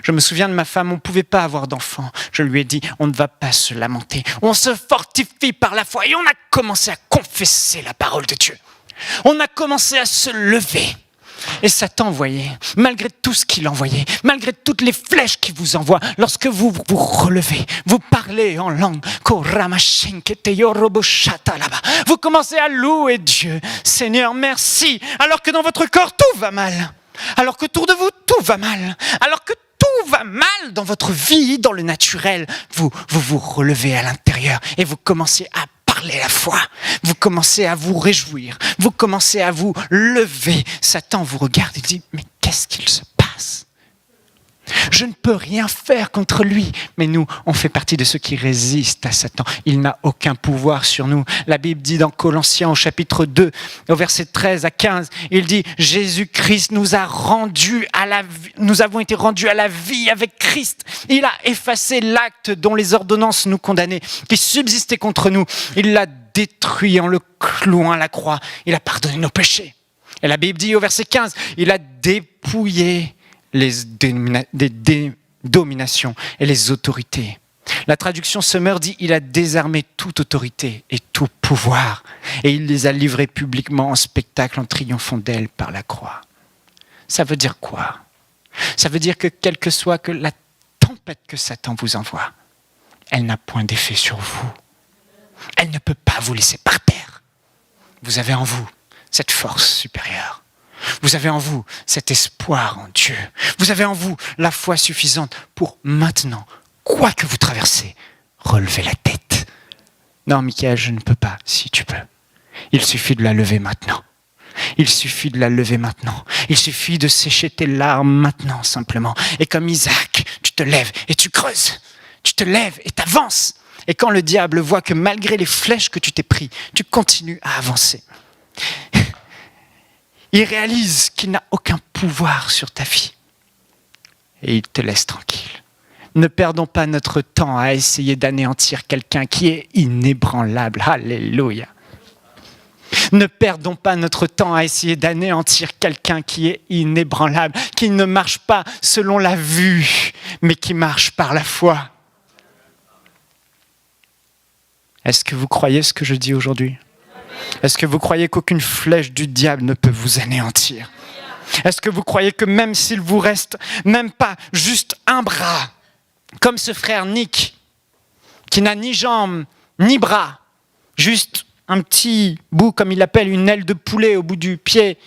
S1: Je me souviens de ma femme, on ne pouvait pas avoir d'enfant. Je lui ai dit, on ne va pas se lamenter. On se fortifie par la foi et on a commencé à confesser la parole de Dieu. On a commencé à se lever. Et Satan, vous voyez, malgré tout ce qu'il envoyait, malgré toutes les flèches qu'il vous envoie, lorsque vous vous relevez, vous parlez en langue, vous commencez à louer Dieu. Seigneur, merci. Alors que dans votre corps, tout va mal. Alors que autour de vous, tout va mal. Alors que tout va mal dans votre vie, dans le naturel, vous vous relevez à l'intérieur et vous commencez à parler la foi. Vous commencez à vous réjouir. Vous commencez à vous lever. Satan vous regarde et dit, mais qu'est-ce qu'il se passe ? Je ne peux rien faire contre lui. Mais nous, on fait partie de ceux qui résistent à Satan. Il n'a aucun pouvoir sur nous. La Bible dit dans Colossiens au chapitre 2, au verset 13 à 15, il dit « Jésus-Christ nous avons été rendus à la vie avec Christ. Il a effacé l'acte dont les ordonnances nous condamnaient, qui subsistait contre nous. Il l'a détruit en le clouant à la croix. Il a pardonné nos péchés. » Et la Bible dit au verset 15, il a dépouillé les dominations et les autorités. La traduction Summer dit « Il a désarmé toute autorité et tout pouvoir et il les a livrés publiquement en spectacle en triomphant d'elle par la croix. » Ça veut dire quoi ? Ça veut dire que quelle que soit que la tempête que Satan vous envoie, elle n'a point d'effet sur vous. Elle ne peut pas vous laisser par terre. Vous avez en vous cette force supérieure. Vous avez en vous cet espoir en Dieu. Vous avez en vous la foi suffisante pour maintenant, quoi que vous traversez, relever la tête. Non, Michael, je ne peux pas. Si, tu peux. Il suffit de la lever maintenant. Il suffit de la lever maintenant. Il suffit de sécher tes larmes maintenant, simplement. Et comme Isaac, tu te lèves et tu creuses. Tu te lèves et t'avances. Et quand le diable voit que malgré les flèches que tu t'es pris, tu continues à avancer. Il réalise qu'il n'a aucun pouvoir sur ta vie. Et il te laisse tranquille. Ne perdons pas notre temps à essayer d'anéantir quelqu'un qui est inébranlable. Alléluia. Ne perdons pas notre temps à essayer d'anéantir quelqu'un qui est inébranlable, qui ne marche pas selon la vue, mais qui marche par la foi. Est-ce que vous croyez ce que je dis aujourd'hui ? Est-ce que vous croyez qu'aucune flèche du diable ne peut vous anéantir ? Est-ce que vous croyez que même s'il vous reste même pas juste un bras, comme ce frère Nick, qui n'a ni jambes, ni bras, juste un petit bout, comme il l'appelle, une aile de poulet au bout du pied,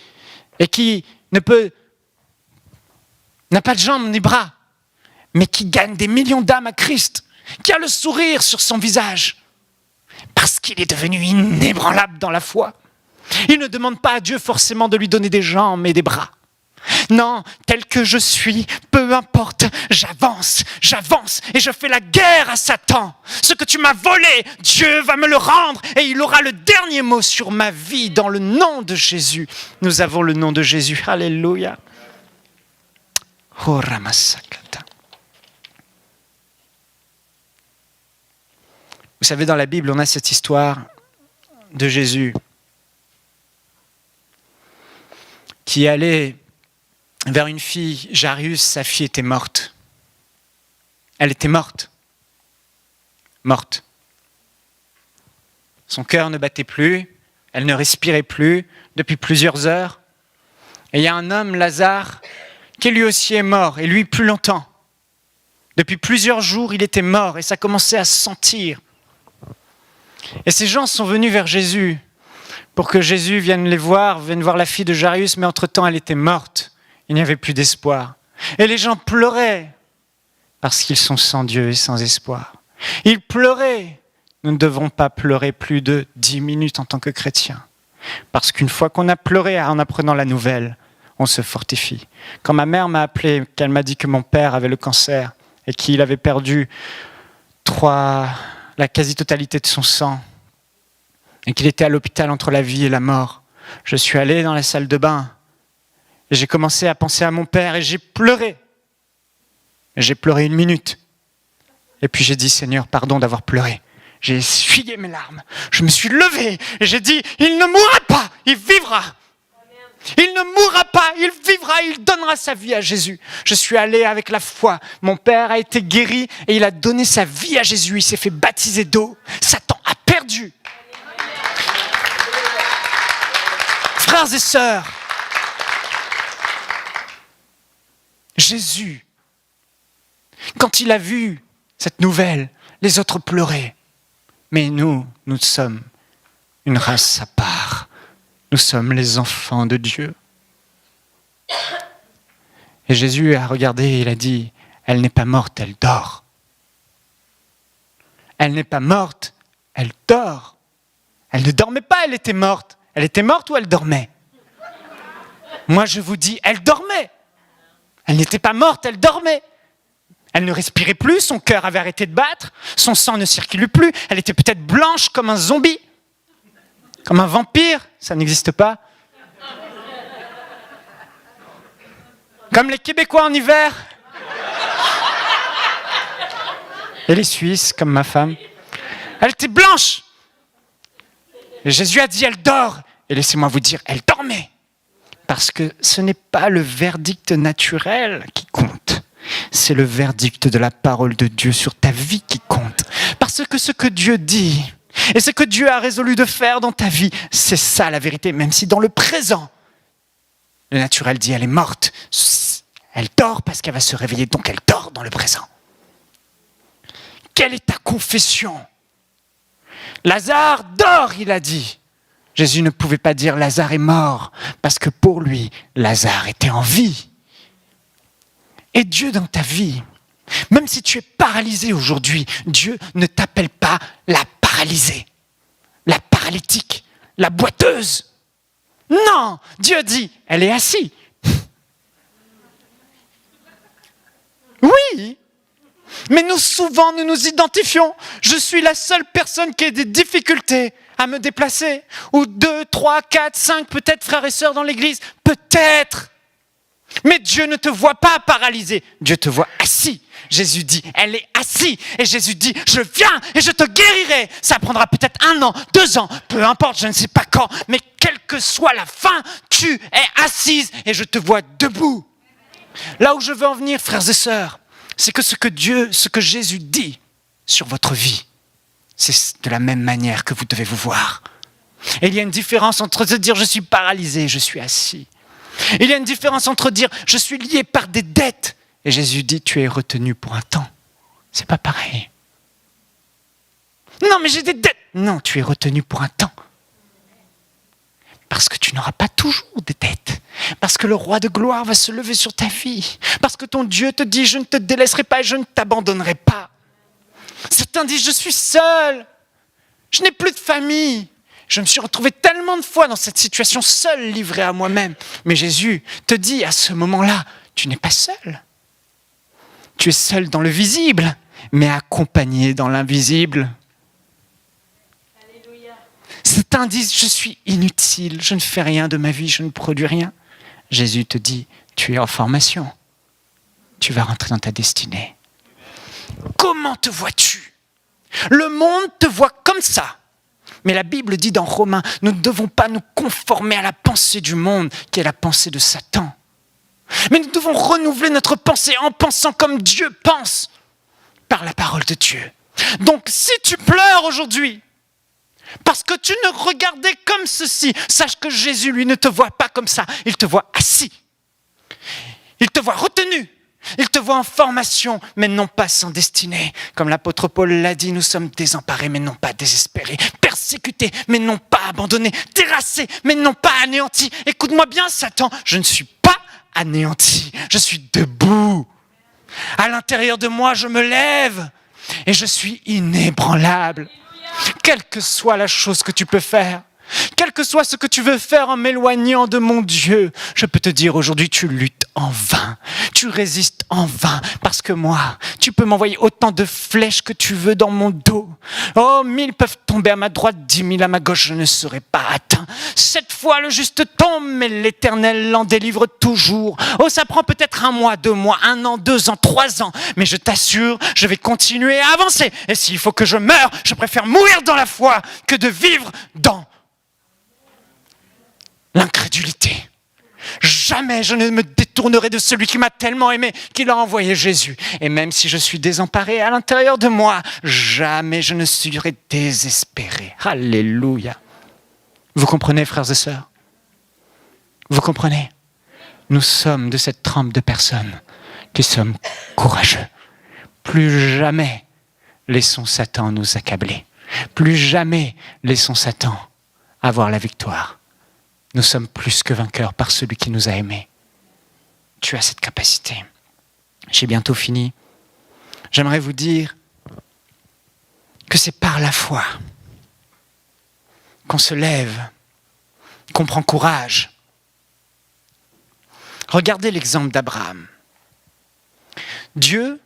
S1: et qui n'a pas de jambes ni bras, mais qui gagne des millions d'âmes à Christ, qui a le sourire sur son visage, parce qu'il est devenu inébranlable dans la foi. Il ne demande pas à Dieu forcément de lui donner des jambes et des bras. Non, tel que je suis, peu importe, j'avance et je fais la guerre à Satan. Ce que tu m'as volé, Dieu va me le rendre et il aura le dernier mot sur ma vie dans le nom de Jésus. Nous avons le nom de Jésus. Alléluia. Oh, Ramasakata. Vous savez, dans la Bible, on a cette histoire de Jésus qui allait vers une fille, Jairus, sa fille était morte. Elle était morte. Morte. Son cœur ne battait plus, elle ne respirait plus depuis plusieurs heures. Et il y a un homme, Lazare, qui lui aussi est mort, et lui plus longtemps. Depuis plusieurs jours, il était mort, et ça commençait à se sentir. Et ces gens sont venus vers Jésus, pour que Jésus vienne les voir, vienne voir la fille de Jairus, mais entre-temps, elle était morte. Il n'y avait plus d'espoir. Et les gens pleuraient, parce qu'ils sont sans Dieu et sans espoir. Ils pleuraient. Nous ne devons pas pleurer plus de 10 minutes en tant que chrétiens. Parce qu'une fois qu'on a pleuré en apprenant la nouvelle, on se fortifie. Quand ma mère m'a appelé, qu'elle m'a dit que mon père avait le cancer et qu'il avait perdu la quasi-totalité de son sang et qu'il était à l'hôpital entre la vie et la mort, je suis allé dans la salle de bain et j'ai commencé à penser à mon père et j'ai pleuré. Et j'ai pleuré 1 minute. Et puis j'ai dit, Seigneur, pardon d'avoir pleuré. J'ai essuyé mes larmes. Je me suis levé et j'ai dit, il ne mourra pas, il vivra. Il ne mourra pas, il vivra, il donnera sa vie à Jésus. Je suis allé avec la foi. Mon père a été guéri et il a donné sa vie à Jésus. Il s'est fait baptiser d'eau. Satan a perdu. Frères et sœurs, Jésus, quand il a vu cette nouvelle, les autres pleuraient. Mais nous sommes une race à part. Nous sommes les enfants de Dieu. Et Jésus a regardé et il a dit, elle n'est pas morte, elle dort. Elle n'est pas morte, elle dort. Elle ne dormait pas, elle était morte. Elle était morte ou elle dormait? Moi je vous dis, elle dormait. Elle n'était pas morte, elle dormait. Elle ne respirait plus, son cœur avait arrêté de battre, son sang ne circulait plus, elle était peut-être blanche comme un zombie, comme un vampire, ça n'existe pas. Comme les Québécois en hiver. Et les Suisses, comme ma femme. Elle était blanche. Et Jésus a dit, elle dort. Et laissez-moi vous dire, elle dormait. Parce que ce n'est pas le verdict naturel qui compte. C'est le verdict de la parole de Dieu sur ta vie qui compte. Parce que ce que Dieu dit et ce que Dieu a résolu de faire dans ta vie, c'est ça la vérité. Même si dans le présent, le naturel dit elle est morte. Elle dort parce qu'elle va se réveiller, donc elle dort dans le présent. Quelle est ta confession? Lazare dort, il a dit. Jésus ne pouvait pas dire Lazare est mort, parce que pour lui, Lazare était en vie. Et Dieu dans ta vie, même si tu es paralysé aujourd'hui, Dieu ne t'appelle pas la paralysée, la paralytique, la boiteuse. Non, Dieu dit, elle est assise. Oui, mais souvent nous nous identifions. Je suis la seule personne qui a des difficultés à me déplacer. Ou 2, 3, 4, 5 peut-être frères et sœurs dans l'église. Peut-être. Mais Dieu ne te voit pas paralysé, Dieu te voit assis. Jésus dit, elle est assise. Et Jésus dit, je viens et je te guérirai. Ça prendra peut-être 1 an, 2 ans, peu importe, je ne sais pas quand. Mais quelle que soit la fin, tu es assise et je te vois debout. Là où je veux en venir, frères et sœurs, c'est que ce que Jésus dit sur votre vie, c'est de la même manière que vous devez vous voir. Et il y a une différence entre se dire, je suis paralysé et je suis assis. Il y a une différence entre dire « je suis lié par des dettes » et Jésus dit « tu es retenu pour un temps ». C'est pas pareil. Non, mais j'ai des dettes. Non, tu es retenu pour un temps. Parce que tu n'auras pas toujours des dettes. Parce que le roi de gloire va se lever sur ta vie. Parce que ton Dieu te dit « je ne te délaisserai pas et je ne t'abandonnerai pas ». Certains disent « je suis seul, je n'ai plus de famille ». Je me suis retrouvé tellement de fois dans cette situation, seul, livré à moi-même. Mais Jésus te dit, à ce moment-là, tu n'es pas seul. Tu es seul dans le visible, mais accompagné dans l'invisible. Alléluia. Certains disent, je suis inutile, je ne fais rien de ma vie, je ne produis rien. Jésus te dit, tu es en formation. Tu vas rentrer dans ta destinée. Comment te vois-tu? Le monde te voit comme ça. Mais la Bible dit dans Romains, nous ne devons pas nous conformer à la pensée du monde, qui est la pensée de Satan. Mais nous devons renouveler notre pensée en pensant comme Dieu pense, par la parole de Dieu. Donc si tu pleures aujourd'hui, parce que tu ne regardais comme ceci, sache que Jésus, lui, ne te voit pas comme ça, il te voit assis. Il te voit retenu. Il te voit en formation, mais non pas sans destinée. Comme l'apôtre Paul l'a dit, nous sommes désemparés, mais non pas désespérés. Persécutés, mais non pas abandonnés. Terrassés, mais non pas anéantis. Écoute-moi bien, Satan, je ne suis pas anéanti. Je suis debout. À l'intérieur de moi, je me lève et je suis inébranlable. Quelle que soit la chose que tu peux faire, quel que soit ce que tu veux faire en m'éloignant de mon Dieu, je peux te dire aujourd'hui, tu luttes en vain, tu résistes en vain, parce que moi, tu peux m'envoyer autant de flèches que tu veux dans mon dos. Oh, 1000 peuvent tomber à ma droite, 10 000 à ma gauche, je ne serai pas atteint. 7 fois le juste tombe, mais l'Éternel l'en délivre toujours. Oh, ça prend peut-être 1 mois, 2 mois, 1 an, 2 ans, 3 ans, mais je t'assure, je vais continuer à avancer. Et s'il faut que je meure, je préfère mourir dans la foi que de vivre dans l'incrédulité. Jamais je ne me détournerai de celui qui m'a tellement aimé, qu'il a envoyé Jésus. Et même si je suis désemparé à l'intérieur de moi, jamais je ne serai désespéré. Alléluia. Vous comprenez, frères et sœurs? Vous comprenez? Nous sommes de cette trempe de personnes qui sommes courageux. Plus jamais laissons Satan nous accabler. Plus jamais laissons Satan avoir la victoire. Nous sommes plus que vainqueurs par celui qui nous a aimés. Tu as cette capacité. J'ai bientôt fini. J'aimerais vous dire que c'est par la foi qu'on se lève, qu'on prend courage. Regardez l'exemple d'Abraham. Dieu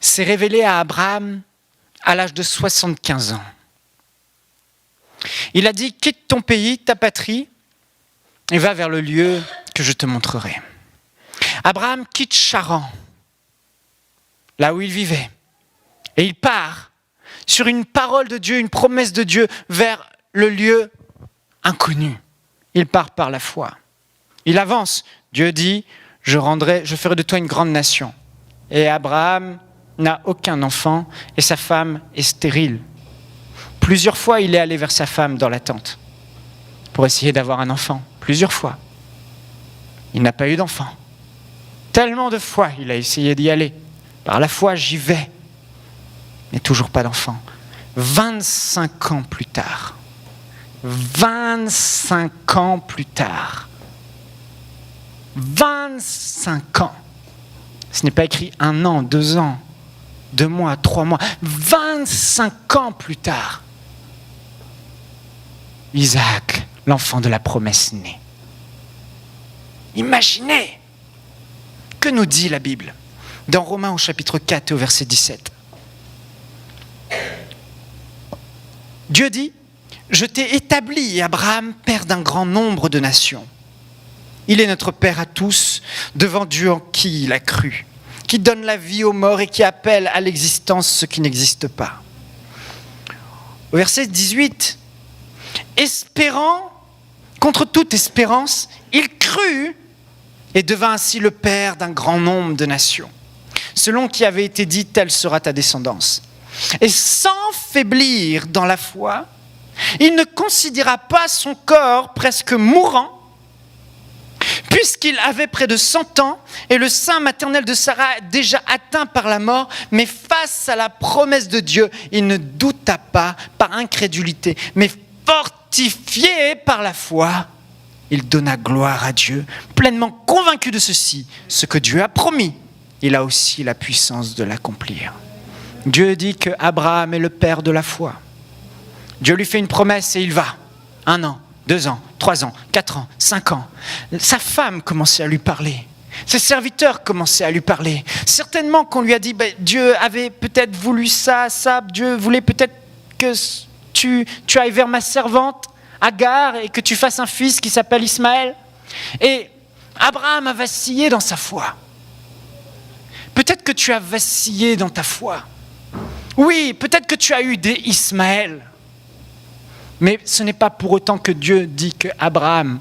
S1: s'est révélé à Abraham à l'âge de 75 ans. Il a dit, quitte ton pays, ta patrie, et va vers le lieu que je te montrerai. Abraham quitte Charan, là où il vivait, et il part sur une parole de Dieu, une promesse de Dieu, vers le lieu inconnu. Il part par la foi. Il avance. Dieu dit, je ferai de toi une grande nation. Et Abraham n'a aucun enfant, et sa femme est stérile. Plusieurs fois, il est allé vers sa femme dans la tente pour essayer d'avoir un enfant. Plusieurs fois. Il n'a pas eu d'enfant. Tellement de fois, il a essayé d'y aller. Par la foi, j'y vais. Mais toujours pas d'enfant. 25 ans plus tard. 25 ans plus tard. 25 ans. Ce n'est pas écrit 1 an, 2 ans, 2 mois, 3 mois. 25 ans plus tard. Isaac, l'enfant de la promesse naît. Imaginez! Que nous dit la Bible? Dans Romains au chapitre 4 et au verset 17. Dieu dit, je t'ai établi, Abraham, père d'un grand nombre de nations. Il est notre Père à tous, devant Dieu en qui il a cru, qui donne la vie aux morts et qui appelle à l'existence ce qui n'existe pas. Au verset 18, espérant, contre toute espérance, il crut et devint ainsi le père d'un grand nombre de nations. Selon qui avait été dit, telle sera ta descendance. Et sans faiblir dans la foi, il ne considéra pas son corps presque mourant, puisqu'il avait près de 100 ans et le sein maternel de Sarah déjà atteint par la mort, mais face à la promesse de Dieu, il ne douta pas par incrédulité, mais fortifié par la foi, il donna gloire à Dieu, pleinement convaincu de ceci, ce que Dieu a promis, il a aussi la puissance de l'accomplir. Dieu dit que Abraham est le père de la foi. Dieu lui fait une promesse et il va. 1 an, 2 ans, 3 ans, 4 ans, 5 ans. Sa femme commençait à lui parler. Ses serviteurs commençaient à lui parler. Certainement qu'on lui a dit, Dieu avait peut-être voulu ça, Dieu voulait peut-être que tu ailles vers ma servante Agar et que tu fasses un fils qui s'appelle Ismaël. Et Abraham a vacillé dans sa foi. Peut-être que tu as vacillé dans ta foi. Oui, peut-être que tu as eu des Ismaël. Mais ce n'est pas pour autant que Dieu dit que Abraham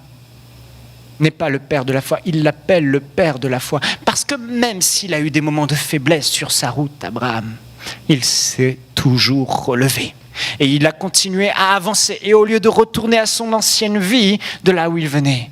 S1: n'est pas le père de la foi. Il l'appelle le père de la foi. Parce que même s'il a eu des moments de faiblesse sur sa route, Abraham, il s'est toujours relevé. Et il a continué à avancer. Et au lieu de retourner à son ancienne vie, de là où il venait,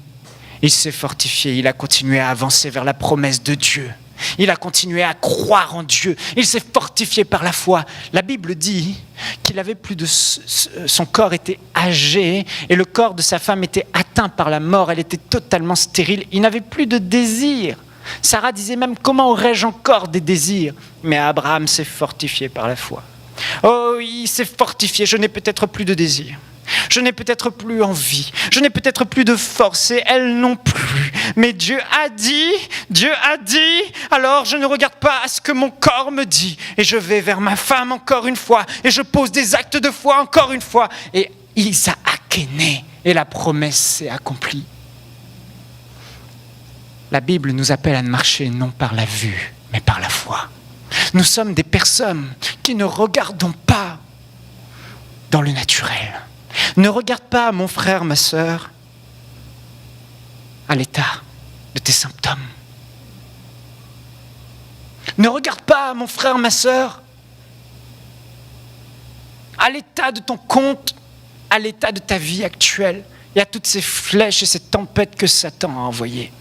S1: il s'est fortifié. Il a continué à avancer vers la promesse de Dieu. Il a continué à croire en Dieu. Il s'est fortifié par la foi. La Bible dit qu'il avait plus de... Son corps était âgé et le corps de sa femme était atteint par la mort. Elle était totalement stérile. Il n'avait plus de désir. Sarah disait même, comment aurais-je encore des désirs? Mais Abraham s'est fortifié par la foi. Oh, il s'est fortifié. Je n'ai peut-être plus de désir. Je n'ai peut-être plus envie, je n'ai peut-être plus de force et elle non plus. Mais Dieu a dit, alors je ne regarde pas à ce que mon corps me dit. Et je vais vers ma femme encore une fois et je pose des actes de foi encore une fois. Et Isaac est né et la promesse s'est accomplie. La Bible nous appelle à marcher non par la vue, mais par la foi. Nous sommes des personnes qui ne regardons pas dans le naturel. Ne regarde pas, mon frère, ma sœur, à l'état de tes symptômes. Ne regarde pas, mon frère, ma sœur, à l'état de ton compte, à l'état de ta vie actuelle et à toutes ces flèches et ces tempêtes que Satan a envoyées.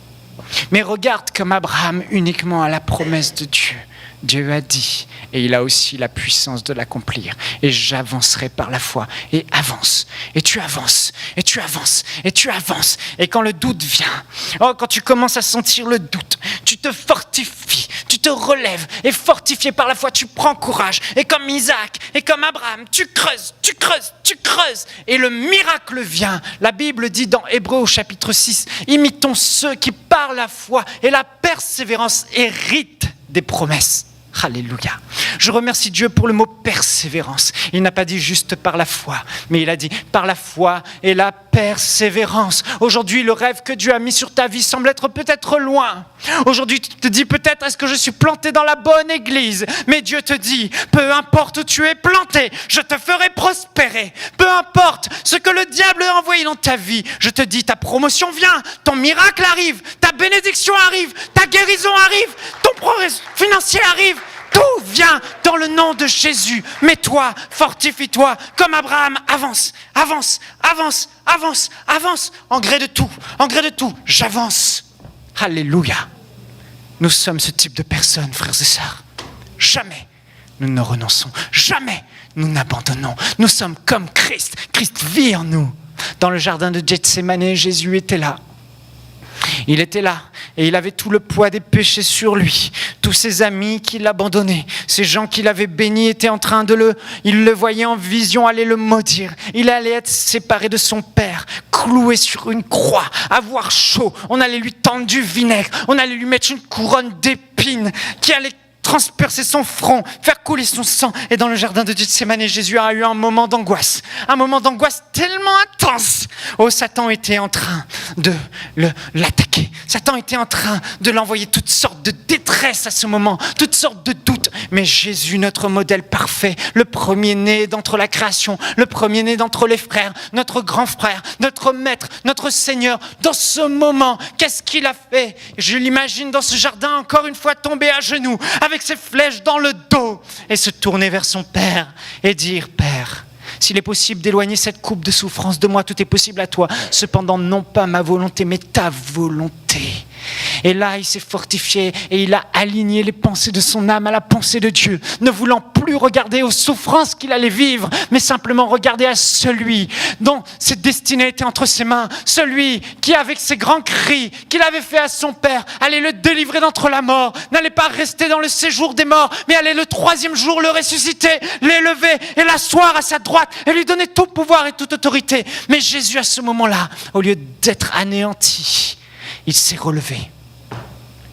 S1: Mais regarde comme Abraham uniquement à la promesse de Dieu. Dieu a dit, et il a aussi la puissance de l'accomplir. Et j'avancerai par la foi. Et avance, et tu avances, et tu avances, et tu avances. Et quand le doute vient, quand tu commences à sentir le doute, tu te fortifies, tu te relèves, et fortifié par la foi, tu prends courage. Et comme Isaac, et comme Abraham, tu creuses, tu creuses, tu creuses. Et le miracle vient. La Bible dit dans Hébreux au chapitre 6, imitons ceux qui par la foi et la persévérance héritent des promesses. Alléluia. Je remercie Dieu pour le mot persévérance. Il n'a pas dit juste par la foi, mais il a dit par la foi et la persévérance. Aujourd'hui, le rêve que Dieu a mis sur ta vie semble être peut-être loin. Aujourd'hui, tu te dis peut-être, est-ce que je suis planté dans la bonne église? Mais Dieu te dit, peu importe où tu es planté, je te ferai prospérer. Peu importe ce que le diable a envoyé dans ta vie, je te dis, ta promotion vient, ton miracle arrive, ta bénédiction arrive, ta guérison arrive, ton progrès financier arrive. Tout vient dans le nom de Jésus. Mais toi, fortifie-toi comme Abraham. Avance, avance, avance, avance, avance. En gré de tout, j'avance. Alléluia. Nous sommes ce type de personnes, frères et sœurs. Jamais nous ne renonçons. Jamais nous n'abandonnons. Nous sommes comme Christ. Christ vit en nous. Dans le jardin de Gethsémane, Jésus était là. Il était là et il avait tout le poids des péchés sur lui. Tous ses amis qui l'abandonnaient, ces gens qui l'avaient béni étaient en train il le voyait en vision aller le maudire. Il allait être séparé de son père, cloué sur une croix, avoir chaud. On allait lui tendre du vinaigre, on allait lui mettre une couronne d'épines qui allait transpercer son front, faire couler son sang. Et dans le jardin de Gethsémane, Jésus a eu un moment d'angoisse tellement intense. Oh, Satan était en train de l'attaquer. Satan était en train de l'envoyer toutes sortes de détresse à ce moment, toutes sortes de doutes. Mais Jésus, notre modèle parfait, le premier-né d'entre la création, le premier-né d'entre les frères, notre grand frère, notre maître, notre Seigneur, dans ce moment, qu'est-ce qu'il a fait? Je l'imagine dans ce jardin, encore une fois, tomber à genoux, avec ses flèches dans le dos, et se tourner vers son Père et dire, Père, s'il est possible d'éloigner cette coupe de souffrance de moi, tout est possible à toi. Cependant, non pas ma volonté, mais ta volonté. Et là, il s'est fortifié et il a aligné les pensées de son âme à la pensée de Dieu, ne voulant plus regarder aux souffrances qu'il allait vivre, mais simplement regarder à celui dont cette destinée était entre ses mains, celui qui, avec ses grands cris qu'il avait fait à son Père, allait le délivrer d'entre la mort, n'allait pas rester dans le séjour des morts, mais allait le troisième jour le ressusciter, l'élever et l'asseoir à sa droite et lui donner tout pouvoir et toute autorité. Mais Jésus, à ce moment-là, au lieu d'être anéanti, il s'est relevé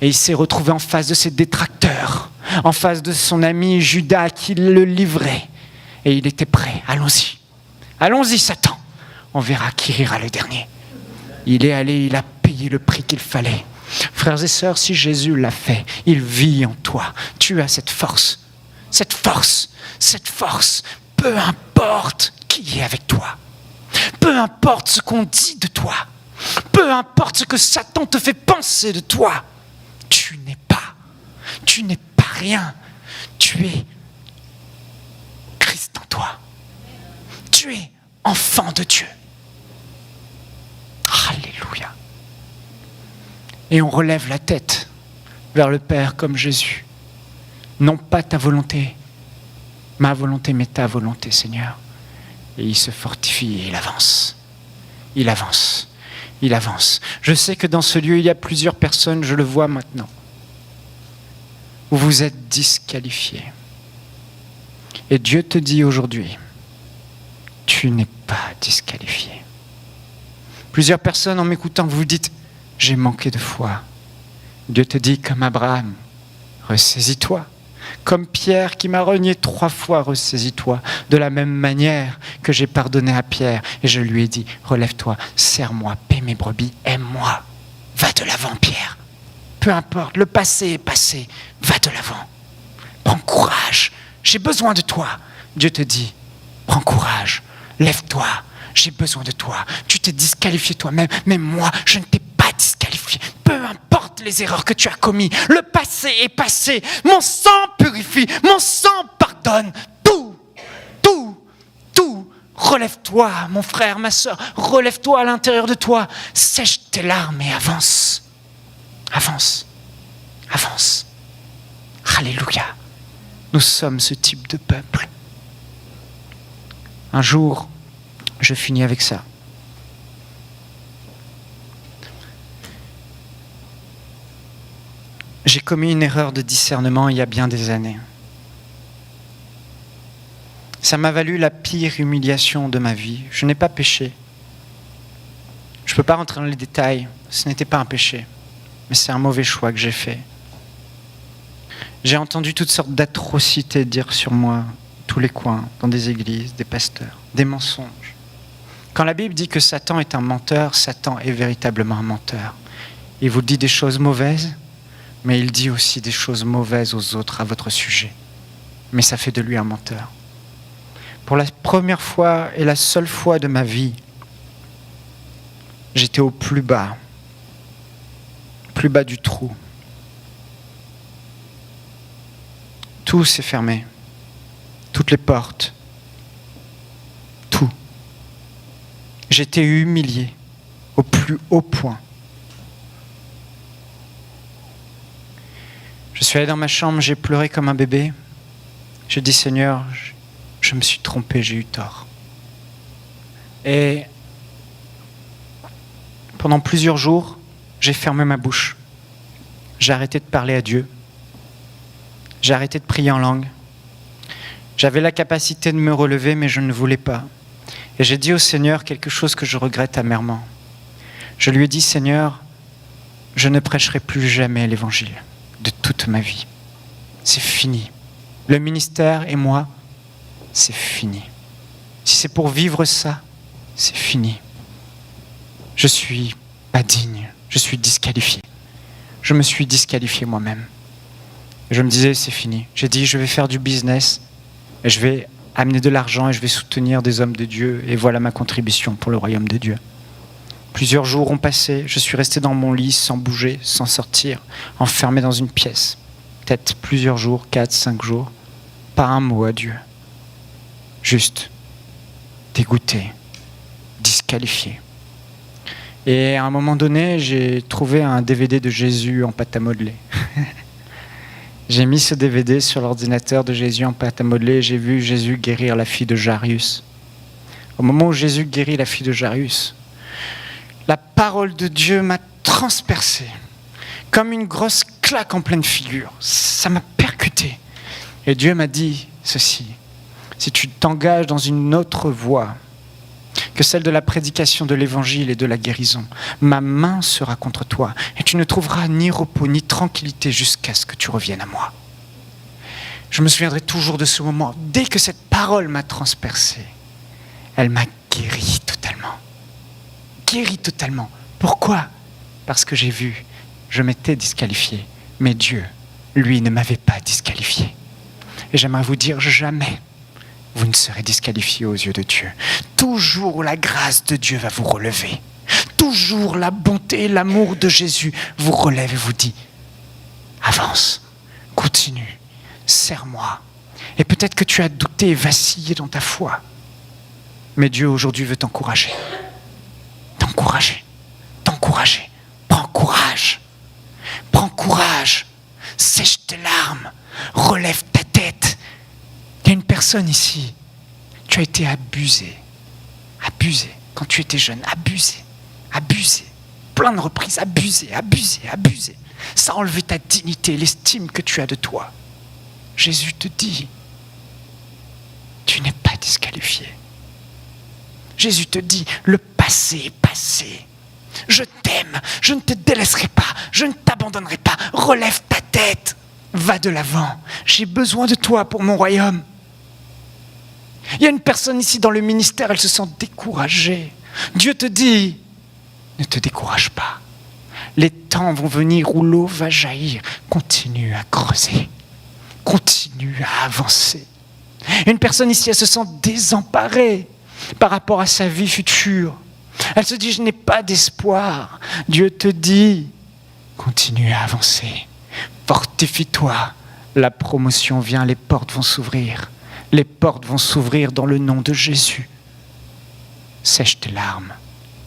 S1: et il s'est retrouvé en face de ses détracteurs, en face de son ami Judas qui le livrait. Et il était prêt. Allons-y. Allons-y, Satan. On verra qui rira le dernier. Il est allé, il a payé le prix qu'il fallait. Frères et sœurs, si Jésus l'a fait, il vit en toi. Tu as cette force. Cette force. Cette force. Peu importe qui est avec toi. Peu importe ce qu'on dit de toi, peu importe ce que Satan te fait penser de toi, tu n'es pas rien. Tu es Christ en toi. Tu es enfant de Dieu. Alléluia. Et on relève la tête vers le Père comme Jésus. Non pas ta volonté, ma volonté, mais ta volonté, Seigneur. Et il se fortifie et il avance. Il avance. Il avance. Je sais que dans ce lieu, il y a plusieurs personnes, je le vois maintenant, où vous êtes disqualifiés. Et Dieu te dit aujourd'hui, tu n'es pas disqualifié. Plusieurs personnes, en m'écoutant, vous vous dites, j'ai manqué de foi. Dieu te dit, comme Abraham, ressaisis-toi. Comme Pierre qui m'a renié 3 fois, ressaisis-toi. De la même manière que j'ai pardonné à Pierre et je lui ai dit, relève-toi, serre-moi, paie mes brebis, aime-moi. Va de l'avant, Pierre. Peu importe, le passé est passé, va de l'avant. Prends courage, j'ai besoin de toi. Dieu te dit, prends courage, lève-toi, j'ai besoin de toi. Tu t'es disqualifié toi-même, mais moi, je ne t'ai pas disqualifié. Peu importe les erreurs que tu as commises, le passé est passé. Mon sang purifie, mon sang pardonne. Tout. Relève-toi, mon frère, ma soeur, relève-toi à l'intérieur de toi. Sèche tes larmes et avance. Avance. Alléluia. Nous sommes ce type de peuple. Un jour, je finis avec ça. J'ai commis une erreur de discernement il y a bien des années. Ça m'a valu la pire humiliation de ma vie. Je n'ai pas péché. Je ne peux pas rentrer dans les détails. Ce n'était pas un péché. Mais c'est un mauvais choix que j'ai fait. J'ai entendu toutes sortes d'atrocités dire sur moi, tous les coins, dans des églises, des pasteurs, des mensonges. Quand la Bible dit que Satan est un menteur, Satan est véritablement un menteur. Il vous dit des choses mauvaises, mais il dit aussi des choses mauvaises aux autres à votre sujet. Mais ça fait de lui un menteur. Pour la première fois et la seule fois de ma vie, j'étais au plus bas du trou. Tout s'est fermé, toutes les portes, tout. J'étais humilié au plus haut point. Je suis allé dans ma chambre, j'ai pleuré comme un bébé. J'ai dit, Seigneur, je me suis trompé, j'ai eu tort. Et pendant plusieurs jours, j'ai fermé ma bouche. J'ai arrêté de parler à Dieu. J'ai arrêté de prier en langue. J'avais la capacité de me relever, mais je ne voulais pas. Et j'ai dit au Seigneur quelque chose que je regrette amèrement. Je lui ai dit, Seigneur, je ne prêcherai plus jamais l'évangile de toute ma vie. C'est fini. Le ministère et moi, c'est fini. Si c'est pour vivre ça, c'est fini. Je suis pas digne. Je suis disqualifié. Je me suis disqualifié moi-même. Je me disais, c'est fini. J'ai dit, je vais faire du business et je vais amener de l'argent et je vais soutenir des hommes de Dieu. Et voilà ma contribution pour le royaume de Dieu. Plusieurs jours ont passé. Je suis resté dans mon lit sans bouger, sans sortir, enfermé dans une pièce. Peut-être plusieurs jours, 4, 5 jours. Pas un mot à Dieu. Juste dégoûté, disqualifié. Et à un moment donné, j'ai trouvé un DVD de Jésus en pâte à modeler. J'ai mis ce DVD sur l'ordinateur de Jésus en pâte à modeler et j'ai vu Jésus guérir la fille de Jairus. Au moment où Jésus guérit la fille de Jairus, la parole de Dieu m'a transpercé, comme une grosse claque en pleine figure. Ça m'a percuté. Et Dieu m'a dit ceci, si tu t'engages dans une autre voie que celle de la prédication de l'évangile et de la guérison, ma main sera contre toi et tu ne trouveras ni repos ni tranquillité jusqu'à ce que tu reviennes à moi. Je me souviendrai toujours de ce moment. Dès que cette parole m'a transpercé, elle m'a guéri totalement. Guéri totalement. Pourquoi ? Parce que j'ai vu, je m'étais disqualifié, mais Dieu, lui, ne m'avait pas disqualifié. Et j'aimerais vous dire, jamais vous ne serez disqualifié aux yeux de Dieu. Toujours la grâce de Dieu va vous relever. Toujours la bonté et l'amour de Jésus vous relève et vous dit « Avance, continue, serre-moi ». Et peut-être que tu as douté et vacillé dans ta foi. Mais Dieu aujourd'hui veut t'encourager. T'encourager. T'encourager. Prends courage. Prends courage. Sèche tes larmes. Relève ta tête. Il y a une personne ici. Tu as été abusé. Abusé. Quand tu étais jeune. Abusé. Abusé. Plein de reprises. Abusé. Abusé. Abusé. Ça a enlevé ta dignité, l'estime que tu as de toi. Jésus te dit, tu n'es pas disqualifié. Jésus te dit, le passé est passé. Je t'aime, je ne te délaisserai pas, je ne t'abandonnerai pas. Relève ta tête, va de l'avant. J'ai besoin de toi pour mon royaume. Il y a une personne ici dans le ministère, elle se sent découragée. Dieu te dit, ne te décourage pas. Les temps vont venir où l'eau va jaillir. Continue à creuser. Continue à avancer. Une personne ici, elle se sent désemparée par rapport à sa vie future. Elle se dit, je n'ai pas d'espoir. Dieu te dit, continue à avancer. Fortifie-toi. La promotion vient, les portes vont s'ouvrir. Les portes vont s'ouvrir dans le nom de Jésus. Sèche tes larmes.